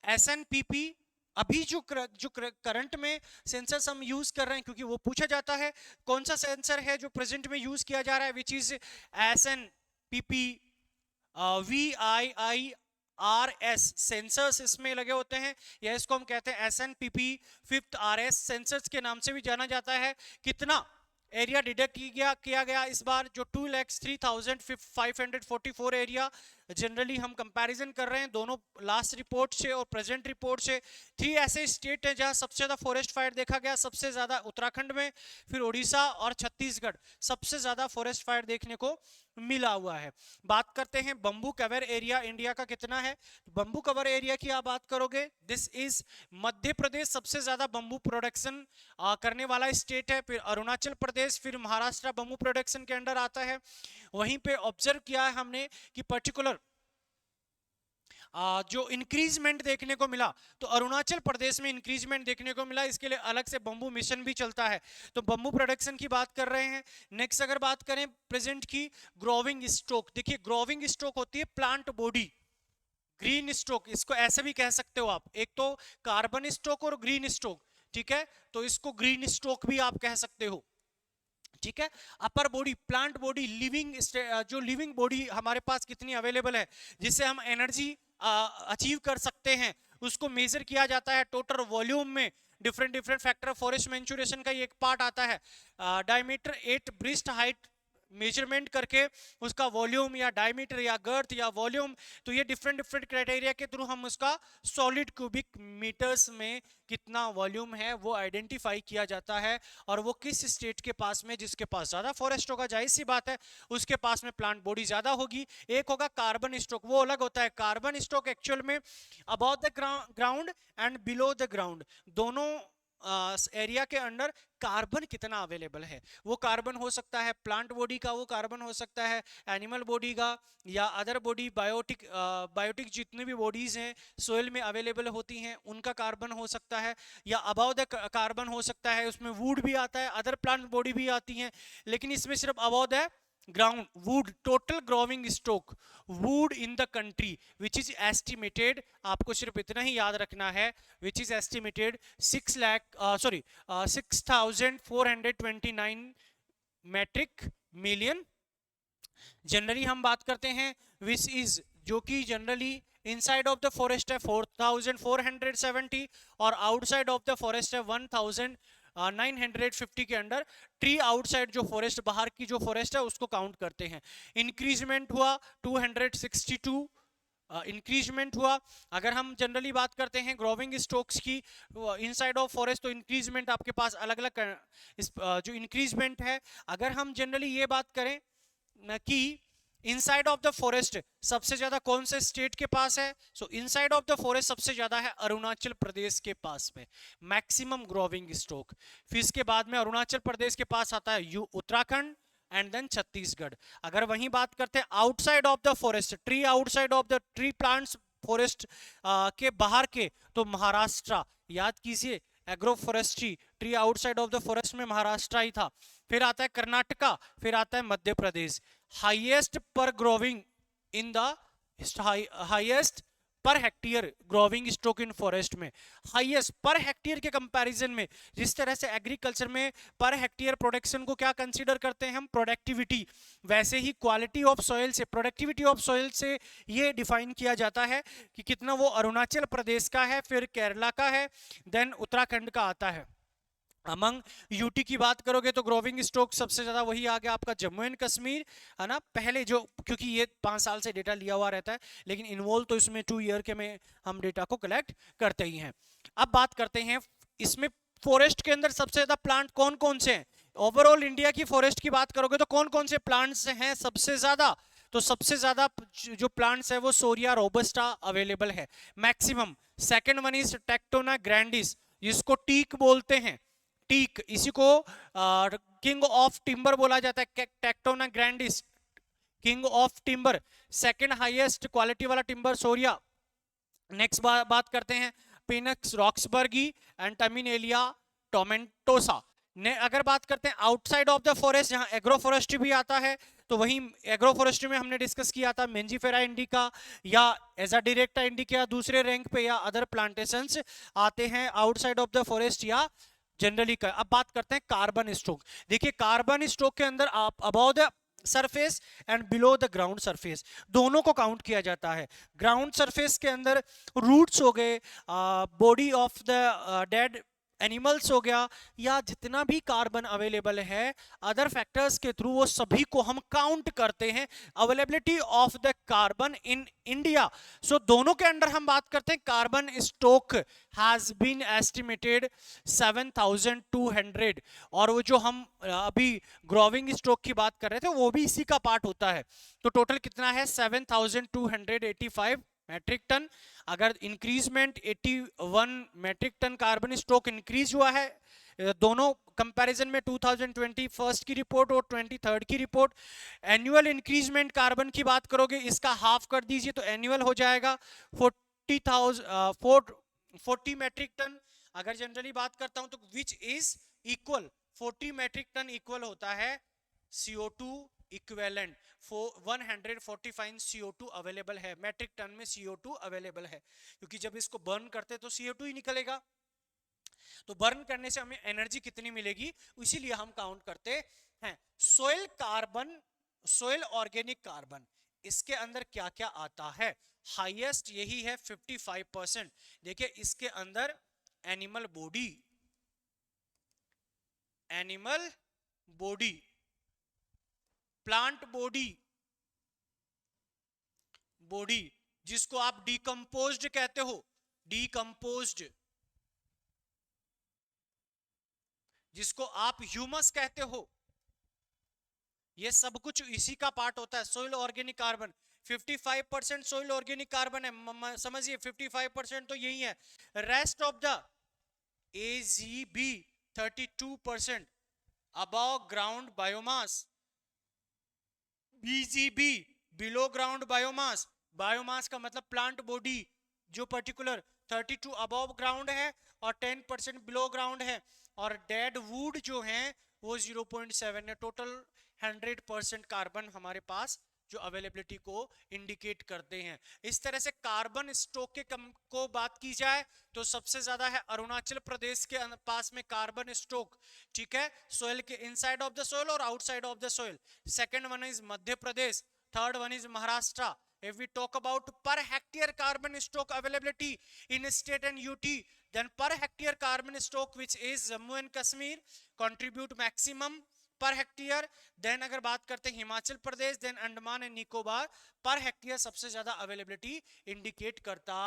SNPP। अभी जो करंट में सेंसर्स हम यूज कर रहे हैं, क्योंकि वो पूछा जाता है कौन सा सेंसर है जो प्रेजेंट में यूज किया जा रहा है, which is SNPP VIIRS sensors इसमें लगे होते हैं, या इसको हम कहते हैं SNPP 5th RS सेंसर्स के नाम से भी जाना जाता है। कितना एरिया डिटेक्ट किया गया इस बार, जो 2,03,544 एरिया। जनरली हम कंपैरिजन कर रहे हैं दोनों लास्ट रिपोर्ट से और प्रेजेंट रिपोर्ट से। 3 ऐसे स्टेट हैं जहां सबसे ज्यादा फॉरेस्ट फायर देखा गया, सबसे ज्यादा उत्तराखंड में, फिर उड़ीसा और छत्तीसगढ़ सबसे ज्यादा फॉरेस्ट फायर देखने को मिला हुआ है। बात करते हैं बंबू कवर एरिया इंडिया का कितना है। बंबू कवर एरिया की आप बात करोगे, दिस इज मध्य प्रदेश सबसे ज्यादा बंबू प्रोडक्शन करने वाला स्टेट है, फिर अरुणाचल प्रदेश, फिर महाराष्ट्र बंबू प्रोडक्शन के अंडर आता है। वहीं पे ऑब्जर्व किया है हमने कि पर्टिकुलर जो इंक्रीजमेंट देखने को मिला, तो अरुणाचल प्रदेश में इंक्रीजमेंट देखने को मिला। इसके लिए अलग से बंबू मिशन भी चलता है, तो बंबू प्रोडक्शन की बात कर रहे हैं। नेक्स्ट अगर बात करें प्रेजेंट की, ग्रोविंग स्टॉक। देखिए ग्रोविंग स्टॉक होती है प्लांट बॉडी, ग्रीन स्टॉक इसको ऐसे भी कह सकते हो आप, एक तो कार्बन स्टॉक और ग्रीन स्टॉक, ठीक है, तो इसको ग्रीन स्टॉक भी आप कह सकते हो। ठीक है। Upper body, plant body, living, जो लिविंग बॉडी हमारे पास कितनी अवेलेबल है जिससे हम एनर्जी अचीव कर सकते हैं, उसको मेजर किया जाता है टोटल वॉल्यूम में। डिफरेंट डिफरेंट फैक्टर, फॉरेस्ट मैंचुरेशन का ये एक पार्ट आता है। डायमीटर 8 ब्रिस्ट हाइट मेजरमेंट करके उसका वॉल्यूम या डायमीटर या गर्थ या वॉल्यूम, तो ये डिफरेंट डिफरेंट क्राइटेरिया के थ्रू हम उसका सॉलिड क्यूबिक मीटर्स में कितना वॉल्यूम है वो आइडेंटिफाई किया जाता है। और वो किस स्टेट के पास में, जिसके पास ज्यादा फॉरेस्ट होगा, जाहिर सी बात है उसके पास में प्लांट बॉडी ज्यादा होगी। एक होगा कार्बन स्टॉक, वो अलग होता है। कार्बन स्टॉक एक्चुअल में above the ground and below the ground, दोनों एरिया के अंडर कार्बन कितना अवेलेबल है। वो कार्बन हो सकता है प्लांट बॉडी का, वो कार्बन हो सकता है एनिमल बॉडी का, या अदर बॉडी बायोटिक जितनी भी बॉडीज हैं सोइल में अवेलेबल होती हैं उनका कार्बन हो सकता है, या अबाव द कार्बन हो सकता है। उसमें वुड भी आता है, अदर प्लांट बॉडी भी आती हैं, लेकिन इसमें सिर्फ above the ground wood, total growing stock wood in the country which is estimated, आपको सिर्फ इतना ही याद रखना है, which is estimated 6,429 metric million. Generally हम बात करते हैं विच इज, जो कि generally inside of the forest है 4,470 और आउटसाइड ऑफ द फॉरेस्ट है 1,950 के अंडर। ट्री आउटसाइड जो फॉरेस्ट, बाहर की जो फॉरेस्ट है उसको काउंट करते हैं। इंक्रीजमेंट हुआ 262 इंक्रीजमेंट हुआ। अगर हम जनरली बात करते हैं ग्रोविंग स्टॉक्स की इनसाइड ऑफ फॉरेस्ट, तो इंक्रीजमेंट आपके पास अलग अलग जो इंक्रीजमेंट है। अगर हम जनरली ये बात करें कि इनसाइड ऑफ द फॉरेस्ट सबसे ज्यादा कौन से स्टेट के पास है, सो इनसाइड ऑफ द फॉरेस्ट सबसे ज्यादा है अरुणाचल प्रदेश के पास में, मैक्सिमम ग्रोविंग स्टॉक। फिर इसके बाद में अरुणाचल प्रदेश के पास आता है उत्तराखंड एंड देन छत्तीसगढ़। अगर वहीं बात करते हैं outside of the forest, tree outside of the tree plants forest के बाहर के, तो महाराष्ट्र, याद कीजिए agro forestry, tree outside of the forest में महाराष्ट्र ही था। फिर आता है कर्नाटका, फिर आता है मध्य प्रदेश। हाईएस्ट पर growing in the highest per hectare growing stock in forest में, हाईएस्ट पर हेक्टेयर के कंपैरिजन में। जिस तरह से एग्रीकल्चर में पर हेक्टेयर प्रोडक्शन को क्या कंसीडर करते हैं हम, प्रोडक्टिविटी, वैसे ही क्वालिटी ऑफ सॉइल से, प्रोडक्टिविटी ऑफ सॉइल से ये डिफाइन किया जाता है कि कितना वो अरुणाचल प्रदेश का है, फिर केरला का है, देन उत्तराखंड का आता है। अमंग यूटी की बात करोगे तो ग्रोविंग स्टॉक सबसे ज्यादा वही आ गया आपका जम्मू एंड कश्मीर, है ना। पहले जो, क्योंकि ये 5 साल से डेटा लिया हुआ रहता है, लेकिन इन्वॉल्व तो इसमें 2 ईयर के में हम डेटा को कलेक्ट करते ही हैं। अब बात करते हैं इसमें फॉरेस्ट के अंदर सबसे ज्यादा प्लांट कौन कौन से हैं। ओवरऑल इंडिया की फॉरेस्ट की बात करोगे तो कौन कौन से प्लांट्स हैं सबसे ज्यादा, तो सबसे ज्यादा जो प्लांट्स है वो सोरिया रोबस्टा अवेलेबल है maximum. Second one is tectona grandis, जिसको टीक बोलते हैं, टीक, इसी को किंग ऑफ टिम्बर बोला जाता है, tectona grandis, king of timber, second highest quality वाला टिम्बर सोरिया। नेक्स्ट बात करते हैं पिनक्स रॉक्सबर्गी एंड टर्मिनेलिया टोमेंटोसा। ने अगर बात करते हैं आउटसाइड ऑफ द फॉरेस्ट, जहां एग्रो फॉरेस्ट्री भी आता है, तो वहीं एग्रो फॉरेस्ट्री में हमने डिस्कस किया था मेंजीफेरा इंडिका या एजा डायरेक्टा इंडिका दूसरे रैंक पे, या अदर प्लांटेशंस आते हैं आउटसाइड ऑफ द फॉरेस्ट या जनरली का। अब बात करते हैं कार्बन स्टॉक। देखिए कार्बन स्टॉक के अंदर आप above the surface and below the ground surface दोनों को काउंट किया जाता है। ग्राउंड सरफेस के अंदर रूट्स हो गए, body of the dead animals हो गया, या जितना भी कार्बन अवेलेबल है अदर फैक्टर्स के थ्रू, वो सभी को हम काउंट करते हैं availability of the carbon in India. So दोनों के अंडर हम बात करते हैं carbon stock has been estimated 7,200, और वो जो हम अभी ग्रोविंग स्टॉक की बात कर रहे थे वो भी इसी का पार्ट होता है। तो टोटल कितना है 7,285 मैट्रिक टन। अगर increment 81 metric tonne carbon stock increase हुआ है दोनों कंपैरिजन में 2021 की रिपोर्ट और 23 की रिपोर्ट। एनुअल इंक्रीजमेंट कार्बन की बात करोगे इसका हाफ कर दीजिए तो एनुअल हो जाएगा 40 मैट्रिक टन। अगर जनरली बात करता हूं तो which is equal 40 metric tonne equal होता है CO2 इक्विवेलेंट 145 CO2 अवेलेबल है, मैट्रिक टन में CO2 अवेलेबल है, क्योंकि जब इसको बर्न करते तो CO2 ही निकलेगा। तो बर्न करने से हमें एनर्जी कितनी मिलेगी, इसीलिए हम काउंट करते हैं। Soil carbon, soil organic carbon, इसके अंदर क्या क्या आता है? हाईएस्ट यही है 55%। देखिए इसके अंदर animal body, animal body, plant body, body जिसको आप डिकम्पोज्ड कहते हो, डिकम्पोज्ड, जिसको आप ह्यूमस कहते हो, ये सब कुछ इसी का पार्ट होता है। Soil organic carbon 55% soil organic carbon है, समझिए 55% तो यही है। Rest of the AgB 32% above ground biomass, BGB below ground biomass, biomass का मतलब प्लांट बॉडी जो पर्टिकुलर 32 अबव ग्राउंड है और 10% बिलो ग्राउंड है, और डेड वुड जो है वो 0.7 है। टोटल 100% कार्बन हमारे पास जो अवेलेबिलिटी को इंडिकेट करते हैं। इस तरह से कार्बन स्टॉक के को बात की जाए तो सबसे ज्यादा है अरुणाचल प्रदेश के पास में कार्बन स्टॉक, ठीक है, सोइल के इनसाइड ऑफ द सोइल और outside of the soil. Second one is Madhya Pradesh, third one is Maharashtra. If we talk about per hectare carbon stock availability in state and UT, then per hectare carbon stock which is Jammu and Kashmir contribute maximum per hectare. Then अगर बात करते हैं Himachal Pradesh, then Andaman and Nicobar per hectare सबसे ज्यादा availability indicate करता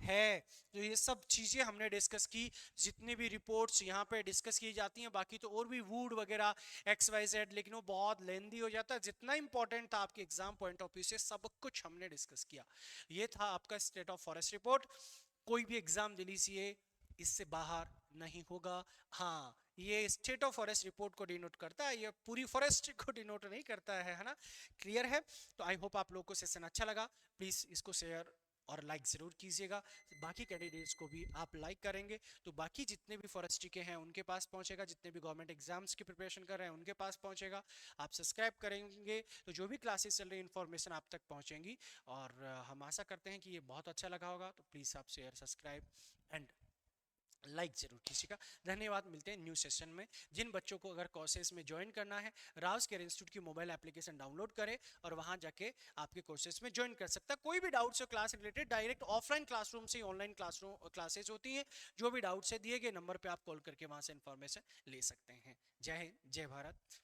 है। तो ये सब चीजें हमने डिस्कस की, जितनी भी रिपोर्ट्स यहाँ पे डिस्कस की जाती हैं, बाकी तो और भी वुड वगैरह XYZ, लेकिन वो बहुत लेंदी हो जाता है। जितना इंपॉर्टेंट था आपके एग्जाम पॉइंट ऑफ व्यू से सब कुछ हमने डिस्कस किया। ये था आपका स्टेट ऑफ फॉरेस्ट रिपोर्ट। कोई भी एग्जाम दे लीजिए, इससे बाहर नहीं होगा। हाँ, ये स्टेट ऑफ फॉरेस्ट रिपोर्ट को डिनोट करता है, ये पूरी फॉरेस्ट को डिनोट नहीं करता है ना। क्लियर है? तो आई होप आप लोगों को सेशन अच्छा लगा। प्लीज इसको शेयर और लाइक जरूर कीजिएगा। बाकी कैंडिडेट्स को भी आप लाइक करेंगे तो बाकी जितने भी फॉरेस्ट्री के हैं उनके पास पहुंचेगा, जितने भी गवर्नमेंट एग्जाम्स की प्रिपरेशन कर रहे हैं उनके पास पहुंचेगा। आप सब्सक्राइब करेंगे तो जो भी क्लासेस चल रही इन्फॉर्मेशन आप तक पहुंचेंगी। और हम आशा करते हैं कि ये बहुत अच्छा लगा होगा। तो प्लीज आप शेयर, सब्सक्राइब एंड लाइक जरूर कीजिएगा। धन्यवाद, मिलते हैं न्यू सेशन में। जिन बच्चों को अगर कोर्सेज में ज्वाइन करना है, राउस केयर इंस्टीट्यूट की मोबाइल एप्लीकेशन डाउनलोड करें और वहां जाके आपके कोर्सेज में ज्वाइन कर सकता है। कोई भी डाउट्स हो class related, direct offline classroom से ऑनलाइन क्लासरूम क्लासेज होती हैं। जो भी डाउट्स है दिए गए नंबर पे आप कॉल करके वहां से इंफॉर्मेशन ले सकते हैं। जय हिंद, जय भारत।